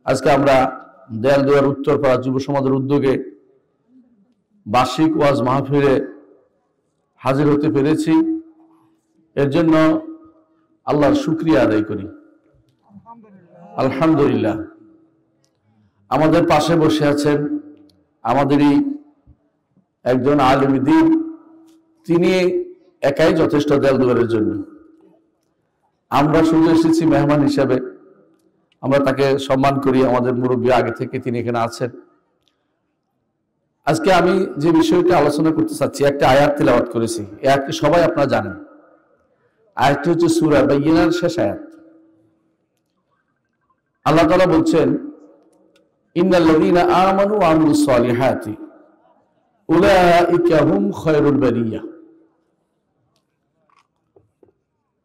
আজকে আমরা দেয়ালদুয়ার উত্তরপাড়া যুব সমাজের উদ্যোগে বার্ষিক ওয়াজ মাহফিলে হাজির হতে পেরেছি। এর জন্য আল্লাহর শুকরিয়া আদায় করি। আলহামদুলিল্লাহ। আমাদের পাশে বসে আছেন আমাদেরই একজন আলেম দ্বীন, তিনি একাই যথেষ্ট দেয়ালদুয়ারের জন্য। আমরা শুধু এসেছি মেহমান হিসাবে, আমরা তাকে সম্মান করি। আমাদের মুরব্বী আগে থেকে তিনি এখানে আছেন। আজকে আমি যে বিষয়টা আলোচনা করতে চাচ্ছি, একটা আয়াত তিলাওয়াত করেছি। এই আয়াতটি সবাই আপনারা জানেন। আয়াতটি হচ্ছে সূরা বাইয়িনার শেষ আয়াত। আল্লাহ তাআলা বলছেন, ইন্নাল্লাযীনা আমানু ওয়া আমিলুস সালিহাতি উলাইকা হুম খায়রুল বারিয়া।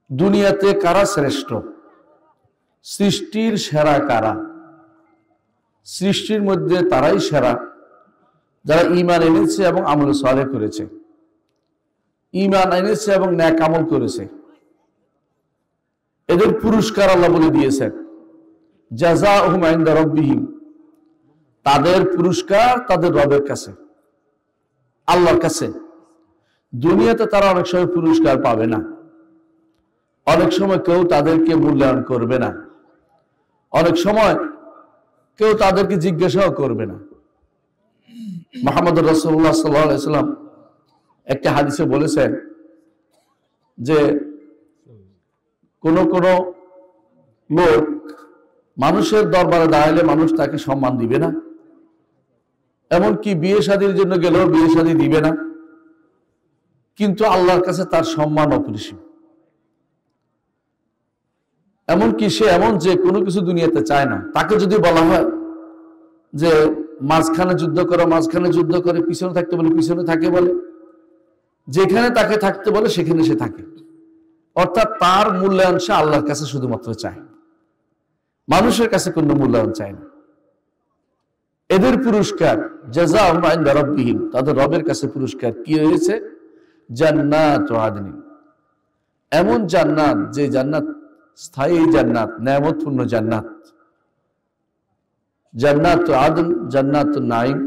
দুনিয়াতে কারা শ্রেষ্ঠ? সৃষ্টির সেরা কারা? সৃষ্টির মধ্যে তারাই সেরা যারা ঈমান এনেছে এবং আমল সালেহ করেছে। ঈমান এনেছে এবং নেক আমল করেছে, এদের পুরস্কার আল্লাহ বলে দিয়েছেন, জাযাউহুম ইনদা রাব্বিহিম। তাদের পুরস্কার তাদের রবের কাছে, আল্লাহর কাছে। দুনিয়াতে তারা অনেক সময় পুরস্কার পাবে না, অনেক সময় কেউ তাদেরকে মূল্যায়ন করবে না, অনেক সময় কেউ তাদেরকে জিজ্ঞাসাও করবে না। মুহাম্মদ রাসূলুল্লাহ সাল্লাল্লাহু আলাইহি ওয়াসাল্লাম একটা হাদিসে বলেছেন যে কোন কোন লোক মানুষের দরবারে দাঁড়ালে মানুষ তাকে সম্মান দিবে না, এমনকি বিয়ে শাদীর জন্য গেলেও বিয়ে শাদী দিবে না, কিন্তু আল্লাহর কাছে তার সম্মান অপরিসীম। এমনকি সে এমন যে কোনো কিছু দুনিয়াতে চায় না। তাকে যদি বলা হয় যে মাঝখানে যুদ্ধ করো, মাঝখানে যুদ্ধ করে, পিছনে থাকতে বলে পিছনে থাকে, বলে যেখানে তাকে থাকতে বলে সেখানে সে থাকে। অর্থাৎ তার মূল্যায়ন সে আল্লাহর কাছে শুধুমাত্র চায়, মানুষের কাছে কোনো মূল্যায়ন চায় না। এদের পুরস্কার জাযাউহুম ইনদা রাব্বিহিম, তাদের রবের কাছে পুরস্কার কি হয়েছে? জান্নাতু আদন, এমন জান্নাত যে জান্নাত স্থায়ী জান্নাত, নেয়ামতপূর্ণ জান্নাত। জান্নাতুল আদন, জান্নাতুন নাঈম,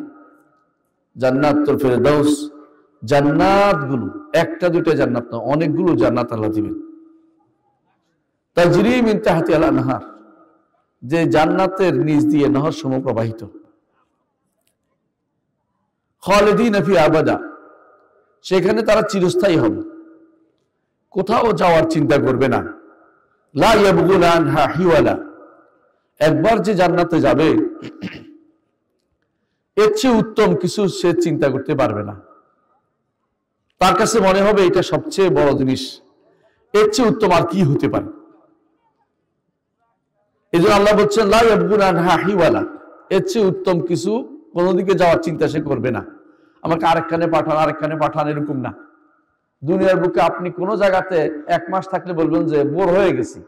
জান্নাতুল ফিরদাউস। জান্নাতগুলো একটা দুইটা জান্নাত না, অনেকগুলো জান্নাত আল্লাহ দিবেন। তাজরি মিন তাহতিহাল আনহার, যে জান্নাতের নিচ দিয়ে নহর সমূহ প্রবাহিত। খালিদিনা ফিহা আবাদা, সেখানে তারা চিরস্থায়ী হবে, কোথাও যাওয়ার চিন্তা করবে না। লা ইয়াবগুনা আনহা হিওয়ালা, একবার যে জান্নাতে যাবে এর চেয়ে উত্তম কিছু সে চিন্তা করতে পারবে না। তার কাছে মনে হবে এটা সবচেয়ে বড় জিনিস, এর চেয়ে উত্তম আর কি হতে পারে। এই জন্য আল্লাহ বলছেন লা ইয়াবগুনা আনহা হিওয়ালা, এর চেয়ে উত্তম কিছু কোন দিকে যাওয়ার চিন্তা সে করবে না। আমাকে আরেকখানে পাঠান, আরেকখানে পাঠান, এরকম না। দুনিয়ার বুকে আপনি কোন জায়গাতে 1 মাস থাকলে বলবেন যে বোর হয়ে গেছি,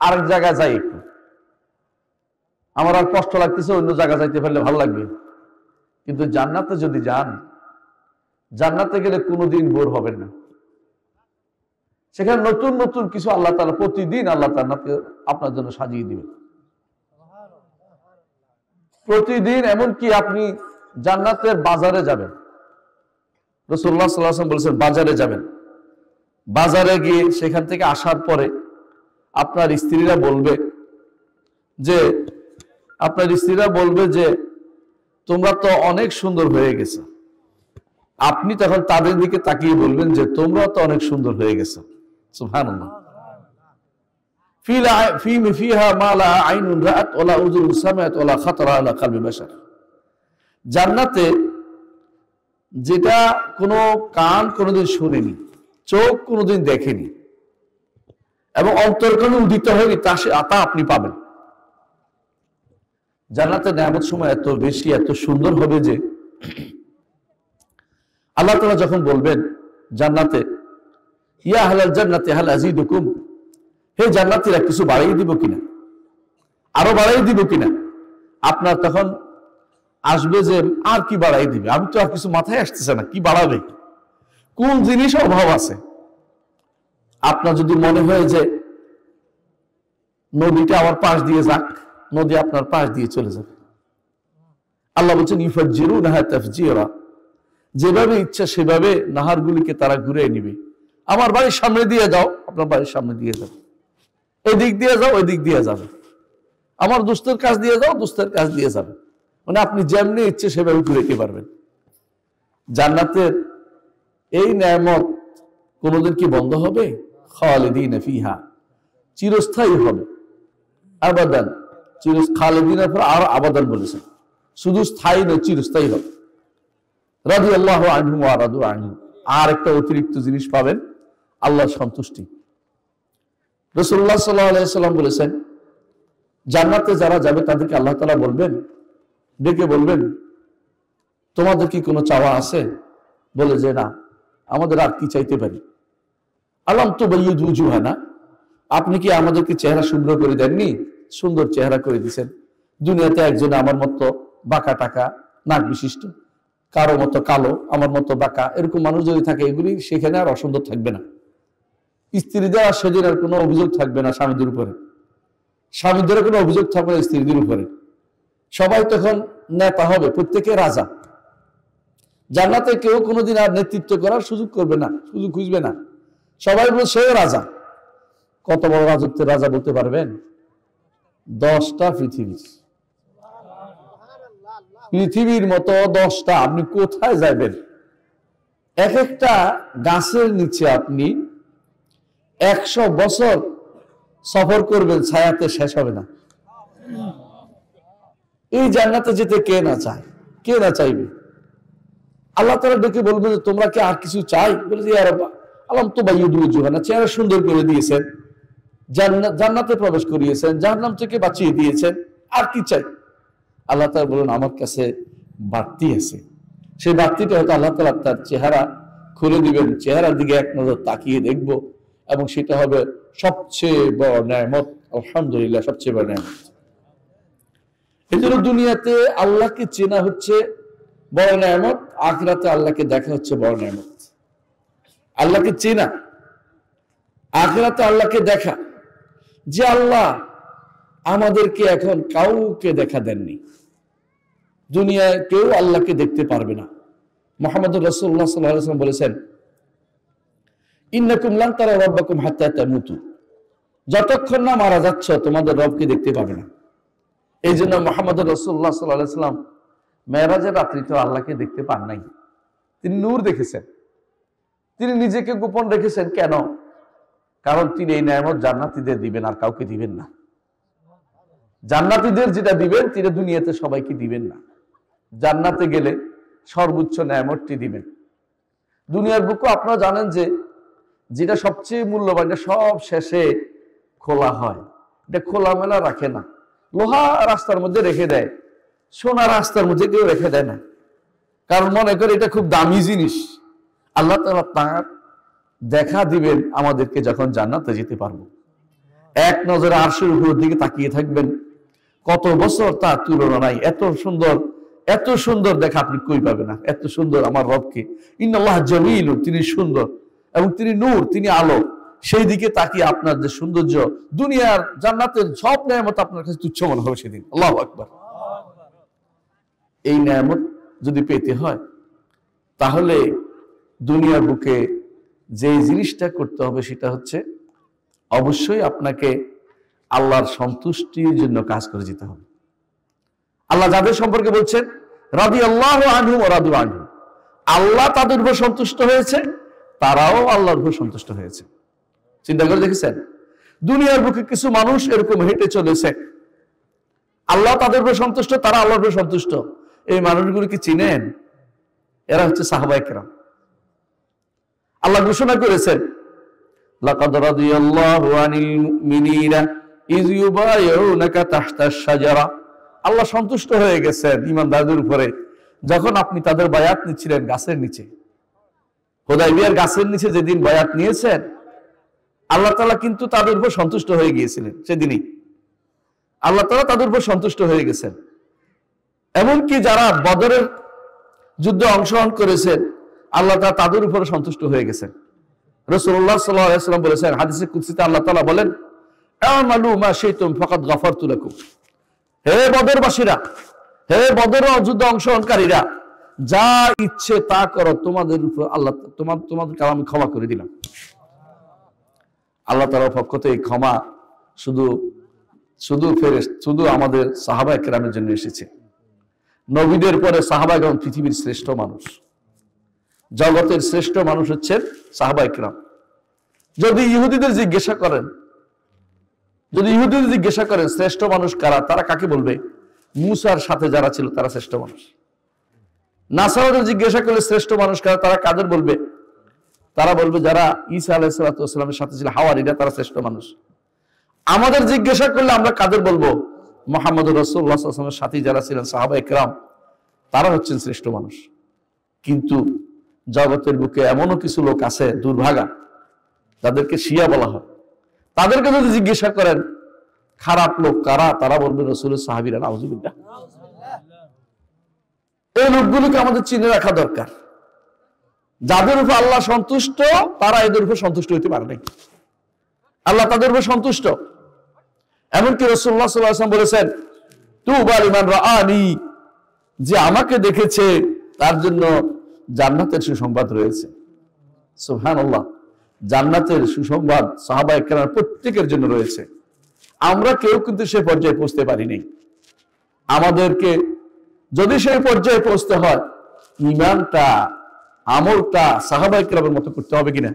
আরেক জায়গায় যাই, একটু আমার আর কষ্ট লাগতেছে, অন্য জায়গা যাইতে পারলে ভালো লাগবে। কিন্তু জান্নাতে যদি যান, জান্নাতে গেলে কোনোদিন বোর হবেন না। সেখানে নতুন নতুন কিছু আল্লাহ তাআলা প্রতিদিন আল্লাহ তাআলা আপনার জন্য সাজিয়ে দিবেন প্রতিদিন। এমনকি আপনি জান্নাতের বাজারে যাবেন, রাসূলুল্লাহ সাল্লাল্লাহু আলাইহি ওয়াসাল্লাম বলেছেন বাজারে যাবেন, বাজারে গিয়ে সেখান থেকে আসার পরে আপনার স্ত্রীরা বলবে যে তোমরা তো অনেক সুন্দর হয়ে গেছো। আপনি তখন তাদের দিকে তাকিয়ে বলবেন যে তোমরা তো অনেক সুন্দর হয়ে গেছো। সুবহানাল্লাহ। ফিহা মা লা আইনুন রাআত ওয়ালা উযুনুন সামিআত ওয়ালা খাতারা আলা কলবি বাশার, জান্নাতে যেটা কোনো কান কোনোদিন শুনেনি, চোখ কোনোদিন দেখেনি এবং অন্তর কোনো উদিত হয়নি, তা আপনি পাবেন। জান্নাতের নেয়ামত সময় এত বেশি, এত সুন্দর হবে যে আল্লাহ তাআলা যখন বলবেন জান্নাতে, ইয়া আহলাল জান্নাতি হাল আযীদুকুম, হে জান্নাতীরা কিছু বাড়িয়ে দিব কিনা, আরো বাড়িয়ে দিব কিনা, আপনার তখন আসবে যে আর কি বাড়াই দিবে, আমি তো আর কিছু মাথায় আসতেছে না, কি বাড়াবে, কোন জিনিস অভাব আছে। আপনার যদি মনে হয় যে নদীটা আমার পাশ দিয়ে যাক, নদী আপনার পাশ দিয়ে চলে যাবে। আল্লাহ বলছেন ইউফাজ্জিরুনাহা তাফজীরা, যেভাবে ইচ্ছা সেভাবে নাহারগুলিকে তারা ঘুরে নিবে। আমার বাড়ির সামনে দিয়ে যাও, আপনার বাড়ির সামনে দিয়ে যাবে, এই দিক দিয়ে যাও, ওই দিক দিয়ে যাবে। আমার দোস্তের কাছ দিয়ে যাও, দোস্তের কাছ দিয়ে যাবে। মানে আপনি যেমনি ইচ্ছে সেভাবে ঘুরেতে পারবেন। জান্নাতের এই নেয়ামত কোনোদিন কি বন্ধ হবে? খালিদিনা ফিহা, চিরস্থায়ী হবে। আবাদান, খালিদিনের পর আর আবাদান বলেছেন, শুধু স্থায়ী নয়, চিরস্থায়ী হবে। রাদিয়াল্লাহু আনহুম ওয়া রাদু আনহু, আর একটা অতিরিক্ত জিনিস পাবেন, আল্লাহর সন্তুষ্টি। রাসূলুল্লাহ সাল্লাল্লাহু আলাইহি সাল্লাম বলেছেন, জান্নাতে যারা যাবে তাদেরকে আল্লাহ তাআলা বলবেন, ডেকে বলবেন, তোমাদের কি কোনো চাওয়া আছে? বলে যে না, আমাদের আর কি চাইতে পারি? আলাম তুবাইয়িদু উজুহানা, আপনি কি আমাদেরকে চেহারা সুন্দর করে দেননি? সুন্দর চেহারা করে দিয়েছেন। দুনিয়াতে একজনে আমার মতো বাঁকা টাকা নাক বিশিষ্ট, কারো মতো কালো, আমার মতো বাঁকা, এরকম মানুষ যদি থাকে, এগুলি সেখানে আর অসুন্দর থাকবে না। স্ত্রীদের আর সেদিন আর কোনো অভিযোগ থাকবে না স্বামীদের উপরে, স্বামীদের কোনো অভিযোগ থাকবে না স্ত্রীদের উপরে। সবাই তখন নেতা হবে, প্রত্যেকে রাজা। জান্নাতে কেউ কোনোদিন আর নেতৃত্ব করার সুযোগ করবে না, সুযোগ খুঁজবে না। সবাই বলবে সেও রাজা। কত বড় রাজত্বের রাজা বলতে পারবেন? 10টা পৃথিবী, পৃথিবীর মতো 10টা। আপনি কোথায় যাবেন? এক একটা গাছের নিচে আপনি 100 বছর সফর করবেন, ছায়াতে শেষ হবে না। এই জান্নাতে যেতে কে না চায়? কে না চাইবে? আল্লাহ তাআলা ডেকে বলবেন যে তোমরা কি আর কিছু চাই? বলে যে ইয়া রাব্বা আলাম তুবাইয়িদু উজুহানা, চেহারা সুন্দর করে দিয়েছেন, জান্নাতে প্রবেশ করিয়েছেন, জাহান্নাম থেকে বাঁচিয়ে দিয়েছেন, আর কি চাই? আল্লাহ তাআলা বলেন আমার কাছে বাড়তি আছে। সেই বাড়তিটা হয়তো আল্লাহ তাআলা তার চেহারা খুলে দিবেন, চেহারার দিকে এক নজর তাকিয়ে দেখব, এবং সেটা হবে সবচেয়ে বড় নেয়ামত। আলহামদুলিল্লাহ, সবচেয়ে বড় নেয়ামত। এই জন্য দুনিয়াতে আল্লাহকে চেনা হচ্ছে বড় নেয়ামত, আখিরাতে আল্লাহকে দেখা হচ্ছে বড় নেয়ামত। আল্লাহকে চেনা, আখিরাতে আল্লাহকে দেখা। যে আল্লাহ আমাদেরকে এখন কাউকে দেখা দেননি, দুনিয়ায় কেউ আল্লাহকে দেখতে পারবে না। মুহাম্মদুর রাসূলুল্লাহ সাল্লাল্লাহু আলাইহি ওয়াসাল্লাম বলেছেন, ইন্নাকুম লান তারা রাব্বাকুম হাত্তা তামুতু, যতক্ষণ না মারা যাচ্ছ তোমাদের রবকে দেখতে পাবে না। এই জন্য মুহাম্মদুর রাসূলুল্লাহ সাল্লাল্লাহু আলাইহি ওয়াসাল্লাম মেরাজের রাত্রিতে আল্লাহকে দেখতে পান নাই, তিনি নূর দেখেছেন। তিনি নিজেকে গোপন রেখেছেন। কেন? কারণ তিনি এই নেয়ামত জান্নাতীদের দিবেন, আর কাউকে দিবেন না। জান্নাতীদের যেটা দিবেন তিনি দুনিয়াতে সবাইকে দিবেন না। জান্নাতে গেলে সর্বোচ্চ নেয়ামতটি দিবেন। দুনিয়ার বুকে আপনারা জানেন যে যেটা সবচেয়ে মূল্যবান, সব শেষে খোলা হয়, এটা খোলামেলা রাখে না। লোহা রাস্তার মধ্যে রেখে দেয়, সোনা রাস্তার মধ্যে কেউ রেখে দেয় না, কারণ মনে করে এটা খুব দামি জিনিস। আল্লাহ তাআলা তার দেখা দিবেন আমাদেরকে যখন জান্নাতে যেতে পারবো। এক নজরে আরশের উপরের দিকে তাকিয়ে থাকবেন, কত বছর তার তুলনা নাই। এত সুন্দর, এত সুন্দর দেখা আপনি কই পাবেন না। এত সুন্দর আমার রবকে। ইন্নাল্লাহ জামিল, তিনি সুন্দর এবং তিনি নূর, তিনি আলো। সেই দিকে তাকিয়ে আপনার যে সৌন্দর্য, দুনিয়ার জান্নাতের সব নেয়ামত আপনার কাছে তুচ্ছ মনে হবে সেদিন। আল্লাহু আকবার। এই নেয়ামত যদি পেতে হয় তাহলে দুনিয়ার বুকে যে জিনিসটা করতে হবে সেটা হচ্ছে অবশ্যই আপনাকে আল্লাহর সন্তুষ্টির জন্য কাজ করে যেতে হবে। আল্লাহ যাদের সম্পর্কে বলছেন রাদিয়াল্লাহু আনহুম ওয়া রাদু আনহু, আল্লাহ তাদের উপর সন্তুষ্ট হয়েছে, তারাও আল্লাহর উপর সন্তুষ্ট হয়েছে। চিন্তা করে দেখেছেন? দুনিয়ার বুকে কিছু মানুষ এরকম হেঁটে চলেছে, আল্লাহ তাদের উপর সন্তুষ্ট, তারা আল্লাহর উপর সন্তুষ্ট। এই মানুষগুলো কি চিনেন? এরা হচ্ছে সাহাবায়ে কেরাম। আল্লাহ ঘোষণা করেছেন, লাকাদ রাদিয়াল্লাহু আনিল মুমিনিনা ইয ইউবাইউনাকা তাহতাশ শাজারা। আল্লাহ সন্তুষ্ট হয়ে গেছেন ঈমানদারদের উপরে যখন আপনি তাদের বায়াত নিচ্ছিলেন গাছের নিচে। হুদায়বিয়ার গাছের নিচে যেদিন বায়াত নিয়েছেন, আল্লাহ তাআলা কিন্তু তাদের উপর সন্তুষ্ট হয়ে গিয়েছিলেন। সেদিনই আল্লাহ তাআলা তাদের উপর সন্তুষ্ট হয়ে গেছেন। এমনকি যারা বদরের যুদ্ধে অংশগ্রহণ করেছেন, আল্লাহ তাআলা তাদের উপর সন্তুষ্ট হয়ে গেছেন। রাসূলুল্লাহ সাল্লাল্লাহু আলাইহি ওয়াসাল্লাম বলেছেন, হাদিসে কুদসিতে আল্লাহ তাআলা বলেন, আমালু মা শাইতুম ফাকাদ গাফারতু লাকুম। হে বদরবাসীরা, হে বদর যুদ্ধে অংশগ্রহণকারীরা, যা ইচ্ছে তা করো, তোমাদের উপর আল্লাহ তোমাদেরকে আমি ক্ষমা করে দিলাম। আল্লাহ তাআলার পক্ষ থেকে ক্ষমা শুধু আমাদের সাহাবায়ে কেরামের জন্য এসেছে। নবীদের পরে সাহাবায়ে কেরাম পৃথিবীর শ্রেষ্ঠ মানুষ, জগতের শ্রেষ্ঠ মানুষ হচ্ছেন সাহাবায়ে কেরাম। যদি ইহুদিদের জিজ্ঞাসা করেন শ্রেষ্ঠ মানুষ কারা, তারা কাকে বলবে? মুসার সাথে যারা ছিল তারা শ্রেষ্ঠ মানুষ। নাসারাদের জিজ্ঞাসা করলে শ্রেষ্ঠ মানুষ কারা, তারা কাদের বলবে? তারা বলবে যারা ঈসা আলাইহিস সালামের সাথে ছিল, হাওয়ারীরা, তারা শ্রেষ্ঠ মানুষ। আমাদের জিজ্ঞাসা করলে আমরা কাদের বলবো? মুহাম্মদুর রাসূলুল্লাহ সাল্লাল্লাহু আলাইহি ওয়াসাল্লামের সাথী যারা ছিলেন সাহাবায়ে কেরাম, তারা হচ্ছেন শ্রেষ্ঠ মানুষ। কিন্তু জগতের বুকে এমনও কিছু লোক আছে দুর্ভাগা, তাদেরকে শিয়া বলা হয়। তাদেরকে যদি জিজ্ঞাসা করেন খারাপ লোক কারা, তারা বলবে রাসূলের সাহাবীরা। নাউযুবিল্লাহ। এই লোকগুলোকে আমাদের চিনে রাখা দরকার। যাদের উপর আল্লাহ সন্তুষ্ট, তারা এদের উপর সন্তুষ্ট হইতে পারে নাই। আল্লাহ তাদের উপর সন্তুষ্ট। এমনকি রাসূলুল্লাহ সাল্লাল্লাহু আলাইহি ওয়াসাল্লাম বলেছেন, তুবা লিমান রাআনি, যে আমাকে দেখেছে তার জন্য জান্নাতের সুসংবাদ রয়েছে। সুবহানাল্লাহ। জান্নাতের সুসংবাদ সাহাবায়ে কেরাম প্রত্যেকের জন্য রয়েছে। আমরা কেউ কিন্তু সে পর্যায়ে পৌঁছতে পারিনি। আমাদেরকে যদি সেই পর্যায়ে পৌঁছতে হয়, ঈমানটা, আমলটা সাহাবায়ে কেরামের মতো করতে হবে কিনা?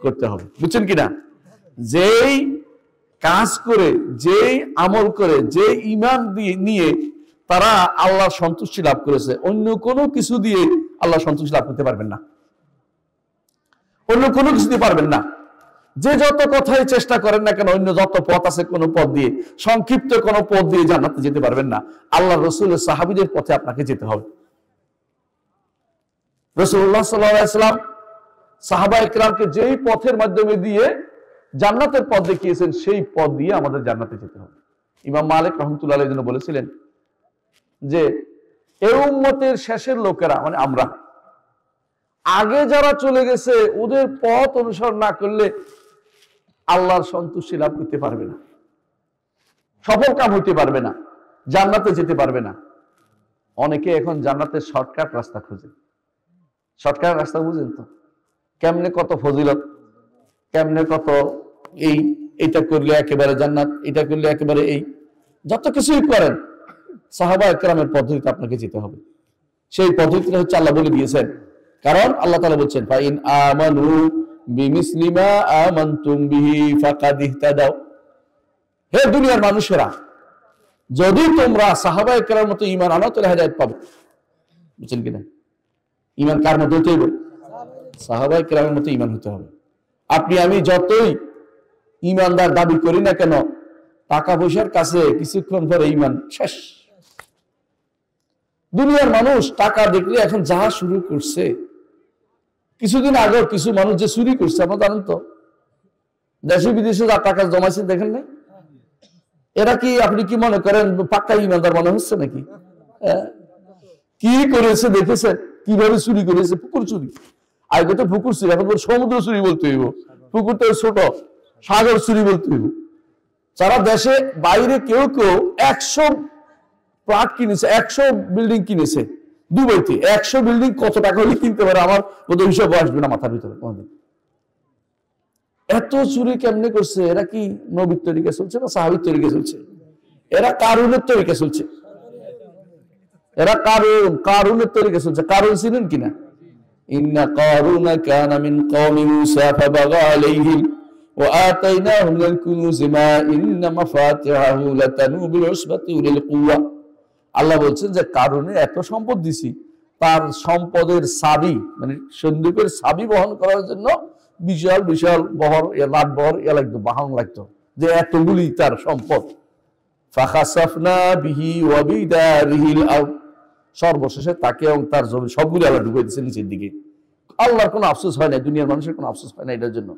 করতে হবে। বুঝছেন কিনা? যেই কাজ করে, যেই আমল করে, যে ঈমান নিয়ে তারা আল্লাহর সন্তুষ্টি লাভ করেছে, অন্য কোনো কিছু দিয়ে আল্লাহ সন্তুষ্টি লাভ করতে পারবেন না। অন্য কোনো কিছু দিয়ে পারবেন না। যে যত কথাই চেষ্টা করেন না কেন, অন্য যত পথ আছে, কোন পথ দিয়ে, সংক্ষিপ্ত কোন পথ দিয়ে জান্নাতে যেতে পারবেন না। আল্লাহ রাসূলের সাহাবীদের পথে আপনাকে যেতে হবে। রাসূলুল্লাহ সাল্লাল্লাহু আলাইহি ওয়াসাল্লাম সাহাবায়ে কেরামকে যেই পথের মাধ্যমে দিয়ে জান্নাতের পথ দেখিয়েছেন, সেই পথ দিয়ে আমাদের জান্নাতে যেতে হবে। ইমাম মালিক রাহমাতুল্লাহ আলাইহি বলেছিলেন যে এই উম্মতের শেষের লোকেরা, মানে আমরা, আগে যারা চলে গেছে ওদের পথ অনুসরণ না করলে আল্লাহর সন্তুষ্টি লাভ করতে পারবে না, সফল কাম হইতে পারবে না, জান্নাতে যেতে পারবে না। অনেকে এখন জান্নাতের শর্টকাট রাস্তা খুঁজে। শর্টকাট রাস্তা বুঝেন তো? কেমনে কত ফজিলত, কেমনে কত এইটা করলে একেবারে জান্নাত, এটা করলে একেবারে যত কিছুই করেন, সাহাবায়ে কেরামের পদ্ধতিতে আপনাকে যেতে হবে। সেই পদ্ধতিটা হচ্ছে আল্লাহ বলে দিয়েছেন। কারণ আল্লাহ তাআলা বলছেন, ফাইন আমানু বিমিসলি মা আমানতুম বিহি ফাকাদ ইহতাদাও। হে দুনিয়ার মানুষেরা, যদি তোমরা সাহাবায়ে কেরামের মতো ঈমান আনো তাহলে হেদায়েত পাবে। বুঝছেন কিনা? ঈমান কার মতো হতে হবে? সাহাবায়ে কেরামের মতো ঈমান হতে হবে। আপনি আমি যতই ঈমানদার দাবি করি না কেন, টাকা পয়সার কাছে কিছুক্ষণ পরে ঈমান শেষ। দুনিয়ার মানুষ টাকা দেখলে এখন যা শুরু করছে। কিছুদিন আগে কিছু মানুষ যে চুরি করছে, আপনারা জানেন তো? দেশে বিদেশে যা টাকা জমাইছে দেখেন নাই? এরা কি, আপনি কি মনে করেন পাক্কা ঈমানদার মনে হচ্ছে নাকি? কি করেছে দেখেছেন? কিভাবে চুরি করেছে? পুকুর চুরি। আগে তো পুকুর চুরি, এখন সমুদ্র চুরি বলতে হইব। পুকুর তো ছোট, সাগর চুরি বলতে হইব। সারা দেশে বাইরে কেউ কেউ 100 ফ্ল্যাট কিনেছে, 100 বিল্ডিং কিনেছে দুবাইতে। 100 বিল্ডিং কত টাকা হলে কিনতে পারে আমার বোধহয় হিসাব আসবে না মাথার ভিতরে কোনদিন। এত চুরি কেমনে করছে? এরা কি নবীর তরিকা চলছে না সাহাবীর তরিকা চলছে? এরা কারুনের তরিকা চলছে। এরা কারুনের তরিকা চলছে। কারুন ছিলেন কিনা? ইন্না কারুনা কানা মিন কওমি মূসা ফাবাগা আলাইহিম ওয়া আতাইনাহু মিনাল কুনুজি মা ইন্না মাফাতিহাহু লাতানু বিল উসবাতি উলিল কুওয়া। আল্লাহ বলছেন যে কারুনে এত সম্পদ দিছি, তার সম্পদের চাবি, মানে সন্দুকের চাবি বহন করার জন্য বিশাল বিশাল বহর, লাখ বহর লাগতো, বাহন লাগতো, যে এতগুলি তার সম্পদ। ফাখাসাফনা বিহি ওয়া বিদারিহিল আরদ, সর্বশেষে তাকে এবং তার জমি সবগুলি আল্লাহ ঢুকিয়ে দিয়েছে নিচের দিকে। আল্লাহর কোনো আফসোস হয় না, দুনিয়ার মানুষের কোনো আফসোস হয় না এটার জন্য।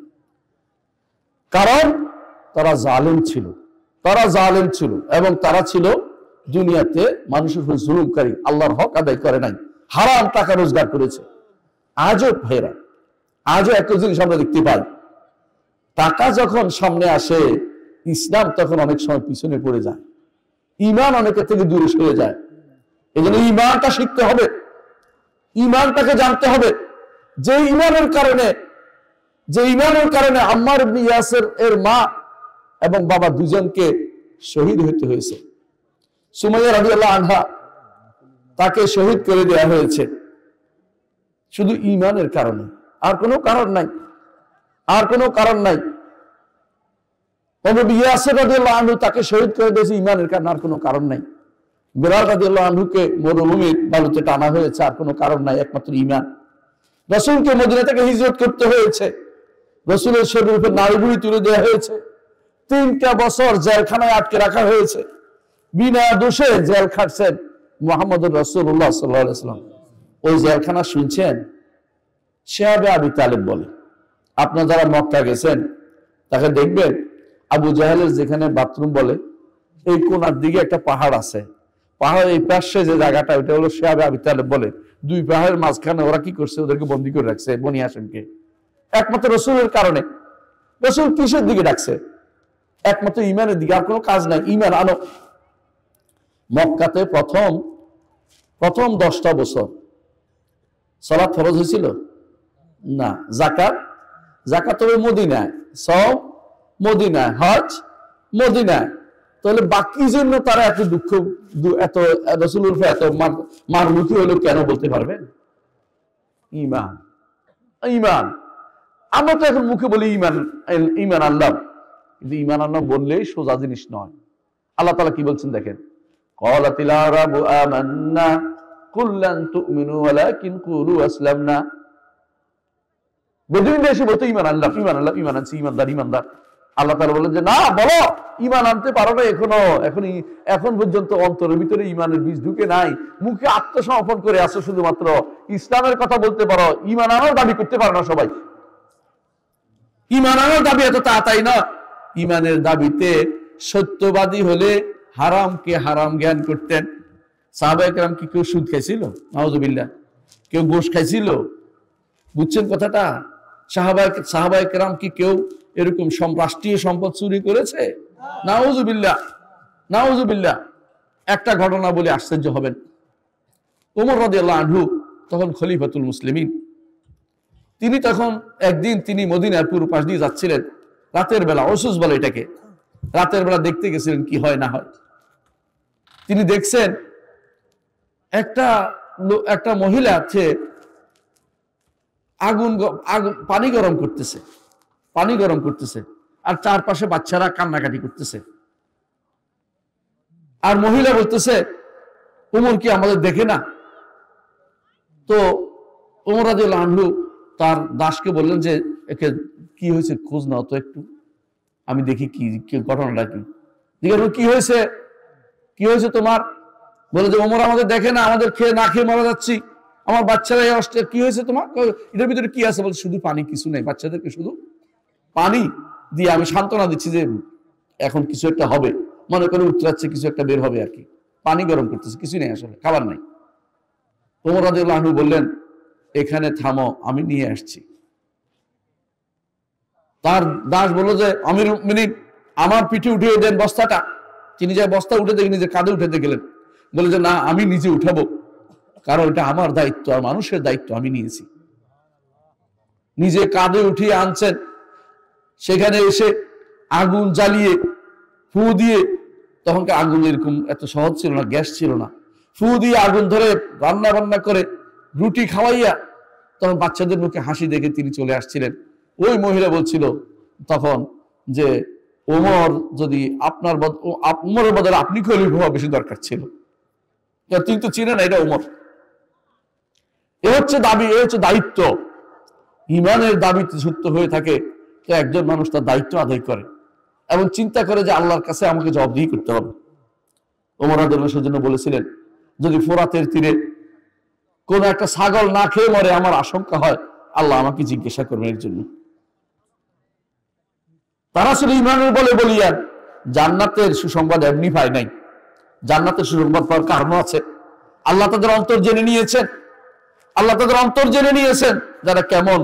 কারণ তারা জালেম ছিল, এবং তারা ছিল দুনিয়াতে মানুষের উপর জুলুমকারী, আল্লাহর হক আদায় করে নাই, হারাম টাকা রোজগার করেছে। আজও ভাইরা, আজও একটা জিনিস আমরা দেখতে পাই, টাকা যখন সামনে আসে ইসলাম তখন অনেক সময় পিছনে পড়ে যায়। ইমান অনেকের থেকে দূরে সরে যায়। এই জন্য ইমানটা শিখতে হবে, ইমানটাকে জানতে হবে। যে ইমানের কারণে আম্মার ইবনে ইয়াসির এর মা এবং বাবা দুজনকে শহীদ হতে হয়েছে। সুমাইয়া রাদিয়াল্লাহু আনহা তাকে শহীদ করে দেওয়া হয়েছে শুধু ইমানের কারণে, আর কোনো কারণ নাই, আর কোনো কারণ নাই। নবী ইয়াসির রাদিয়াল্লাহু আনহু তাকে শহীদ করে দিয়েছে ইমানের কারণে, আর কোনো কারণ নাই। বেলাল রাদিয়াল্লাহু আনহুকে মরুভূমির বালুতে টানা হয়েছে, আর কোনো কারণ নাই, একমাত্র ইমান। রাসূলকে মদিনা থেকে হিজরত করতে হয়েছে, রাসূলের শরীরের উপর নাড়িভুড়ি তুলে দেওয়া হয়েছে, 3টা বছর জেলখানায় আটকে রাখা হয়েছে, বিনা দোষে জেল খাটছেন মুহাম্মদুর রাসূলুল্লাহ সাল্লাল্লাহু আলাইহি ওয়াসাল্লাম। ওই জেলখানা শুনছেন শিহাবে আবি তালেব বলে। আপনারা যারা মক্কা গেছেন তাকে দেখবেন আবু জাহেলের যেখানে বাথরুম বলে এই কোনার দিকে একটা পাহাড় আছে, পাহাড়ের এই পাশে যে জায়গাটা ওটা হলো শিহাবে আবি তালেব বলে। 2 পাহাড়ের মাঝখানে ওরা কি করছে, ওদেরকে বন্দী করে রাখছে বনি হাশিমকে, একমাত্র রাসূলের কারণে। রাসূল কিসের দিকে ডাকছে? একমাত্র ইমানের দিকে, আর কোনো কাজ নাই। ইমান আনো। মক্কাতে প্রথম 10টা বছর সালাত ফরজ হয়েছিল না, যাকাত তবে মদিনায়, সওম মদিনায়, হজ মদিনায়। তাহলে বাকি জন্য তারা এত দুঃখ, এত রাসূলের উপর এত মারমুখী হলো কেন বলতে পারবেন? ইমান, ইমান। আমরা তো এখন মুখে বলি ইমান আনলাম, কিন্তু ইমান আনলাম বললেই সোজা জিনিস নয়। আল্লাহ তাআলা কি বলছেন দেখেন, ক্বালাতিল আরাবু আমান্না কুল লান তুমিনু ওয়ালাকিন কুলু আসলামনা। বেদুইন এসে বলতো ইমান আনলাম, ইমান আনলাম, ইমান আনছি, ইমানদার। আল্লাহ তাআলা বলেন যে না, বলো ইমান আনতে পারো না এখন পর্যন্ত অন্তরের ভিতরে ইমানের বীজ ঢুকে নাই, মুখে আত্মসমর্পণ করে আসো, শুধুমাত্র ইসলামের কথা বলতে পারো, ইমান আনার দাবি করতে পারো না সবাই। ইমান আনার দাবি এত তাড়াতাড়ি না। ইমানের দাবিতে সত্যবাদী হলে হারামকে হারাম জ্ঞান করতেন। সাহাবায়ে কেরাম কি কেউ সুদ খাইছিল? নাউজুবিল্লাহ। কেউ গোশ খাইছিল? বুঝছেন কথাটা? সাহাবায়ে কেরাম কি কেউ এরকম রাষ্ট্রীয় সম্পদ চুরি করেছে? নাউজুবিল্লাহ, নাউজুবিল্লাহ। একটা ঘটনা বলে আশ্চর্য হবেন। ওমর রাদিয়াল্লাহু আনহু তখন খলিফাতুল মুসলিমিন। তিনি তখন একদিন তিনি মদিনার পূর্ব পাশ দিয়ে যাচ্ছিলেন রাতের বেলা, ওসুস বলে এটাকে, রাতের বেলা দেখতে গেছিলেন কি হয় না হয়। তিনি দেখছেন একটা মহিলা আছে পানি গরম করতেছে, আর চারপাশে বাচ্চারা কান্নাকাটি করতেছে। আর মহিলা বলতেছে ওমর কি আমাদের দেখে না? তো ওমর রাদিয়াল্লাহু আনহু তার দাসকে বললেন যে একে কি হয়েছে খোঁজ নাও তো একটু, আমি দেখি কি ঘটনাটা কি। কি হয়েছে তোমার? বলে যে ওমর আমাদের দেখে না, আমাদের খেয়ে না খেয়ে মারা যাচ্ছি, আমার বাচ্চারা এই অবস্থা। কি হয়েছে তোমার? এটার ভিতরে কি আছে? বলে শুধু পানি, কিছু নেই, বাচ্চাদেরকে শুধু পানি দিয়ে আমি সান্ত্বনা দিচ্ছি যে এখন কিছু একটা হবে, মনে করে উত্তরাচ্ছে কিছু একটা বের হবে আর কি। পানি গরম করতেছে, কিছু নেই, আসলে খাবার নাই। ওমর রাদিয়াল্লাহু আনহু বললেন এখানে থামো, আমি নিয়ে আসছি। তার দাস বলল যে আমিরুল মুমিনিন আমার পিঠে উঠিয়ে দেন বস্তাটা। তিনি যে বস্তা উঠে দেখে নিজে কাঁধে উঠাতে গেলেন, বলে যে না, আমি নিজে উঠাবো, কারণ এটা আমার দায়িত্ব, আর মানুষের দায়িত্ব আমি নিয়েছি। নিজে কাঁধে উঠিয়ে আনছেন। সেখানে এসে আগুন জ্বালিয়ে ফু দিয়ে, তখনকার আগুন এরকম এত সহজ ছিল না, গ্যাস ছিল না, ফু দিয়ে আগুন ধরে রান্না বান্না করে রুটি খাওয়াইয়া তখন বাচ্চাদের মুখে হাসি দেখে তিনি চলে আসছিলেন। ওই মহিলা বলছিল তখন যে ওমর যদি ওমরের বদলে আপনি খলিফা হওয়া বেশি দরকার ছিল। তিনি তো চিনেন না এটা ওমর। এ হচ্ছে দাবি, এ হচ্ছে দায়িত্ব। ইমানের দাবিতে যুক্ত হয়ে থাকে তো একজন মানুষ তার দায়িত্ব আদায় করে এবং চিন্তা করে যে আল্লাহর কাছে আমাকে জবাবদিহি করতে হবে। ওমর রাদিয়াল্লাহু আনহু সেজন্য বলেছিলেন যদি ফোরাতের তীরে কোন একটা ছাগল না খেয়ে মরে, আমার আশঙ্কা হয় আল্লাহ আমাকে জিজ্ঞাসা করবেন এর জন্য। তারা শুধু ইমানের বলে বলিয়ান জান্নাতের সুসংবাদ এমনি পায় নাই। জান্নাতের সুসংবাদ পাওয়ার কারণ আছে। আল্লাহ তাদের অন্তর জেনে নিয়েছেন, আল্লাহ তাদের অন্তর জেনে নিয়েছেন। যারা কেমন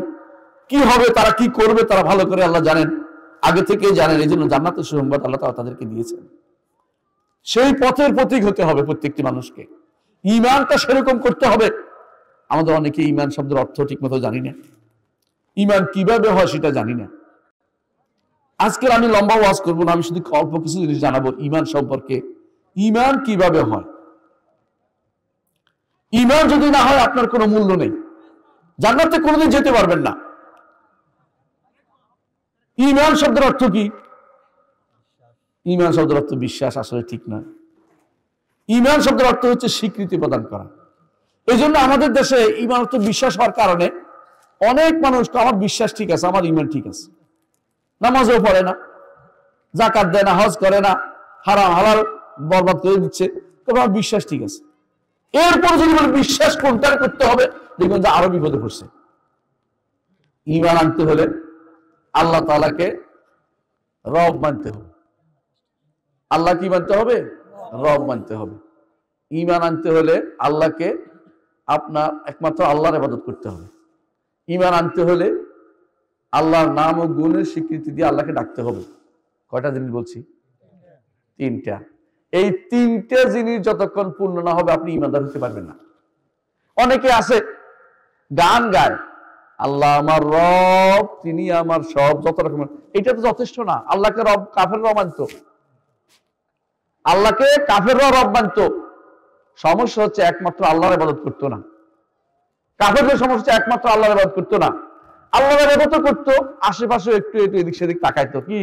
কি হবে, তারা কি করবে, তারা ভালো করে আল্লাহ জানেন, আগে থেকেই জানেন। এই জন্য জান্নাতের সুসংবাদ আল্লাহ তাআলা তাদেরকে দিয়েছেন। সেই পথের প্রতীক হতে হবে প্রত্যেকটি মানুষকে। ঈমানটা সেরকম করতে হবে। আমাদের অনেকে ঈমান শব্দের অর্থ ঠিক মতো জানি না, ঈমান কিভাবে হয় সেটা জানি না। আজকের আমি লম্বা ওয়াজ করবো না, আমি শুধু অল্প কিছু জিনিস জানাবো ঈমান সম্পর্কে। ঈমান কিভাবে হয়? ঈমান যদি না হয় আপনার কোনো মূল্য নেই, জান্নাতে কোনোদিন যেতে পারবেন না। ঈমান শব্দের অর্থ কি? ঈমান শব্দের অর্থ বিশ্বাস, আসলে ঠিক নয়। ঈমান শব্দের অর্থ হচ্ছে স্বীকৃতি প্রদান করা। এই জন্য আমাদের দেশে ঈমান অর্থ বিশ্বাস হওয়ার কারণে অনেক মানুষ তো আমার বিশ্বাস ঠিক আছে, আমার ঈমান ঠিক আছে, নামাজও পড়ে না, যাকাত দেয় না, হজ করে না, হারাম হালাল বরবাদ করে দিচ্ছে, তবে আমার বিশ্বাস ঠিক আছে। এরপর যদি বলে বিশ্বাস কোনটা করতে হবে, দেখবেন যে আরো বিপদে পড়ছে। ঈমান আনতে হলে আল্লাহ তাআলাকে রব মানতে হবে। আল্লাহ কি মানতে হবে? রব মানতে হবে। ঈমান আনতে হলে আল্লাহকে আপনার একমাত্র আল্লাহর ইবাদত করতে হবে। ঈমান আনতে হলে আল্লাহর নাম ও গুণের স্বীকৃতি দিয়ে আল্লাহকে ডাকতে হবে। কয়টা জিনিস বলছি? তিনটা। এই তিনটে জিনিস যতক্ষণ পূর্ণ না হবে আপনি ঈমানদার হতে পারবেন না। অনেকে আছে গান গায়, আল্লাহ আমার রব, তিনি আমার সব, যত রকমের, এটা তো যথেষ্ট না। আল্লাহকে রব কাফেররা মানত, আল্লাহকে কাফেররা রব মানত। সমস্যা হচ্ছে একমাত্র আল্লাহর ইবাদত করতো না। কাফেরদের সমস্যা হচ্ছে একমাত্র আল্লাহর ইবাদত করতো না, আল্লাহর ইবাদত করতো, আশেপাশে একটু একটু এদিক সেদিক তাকাইতো। কি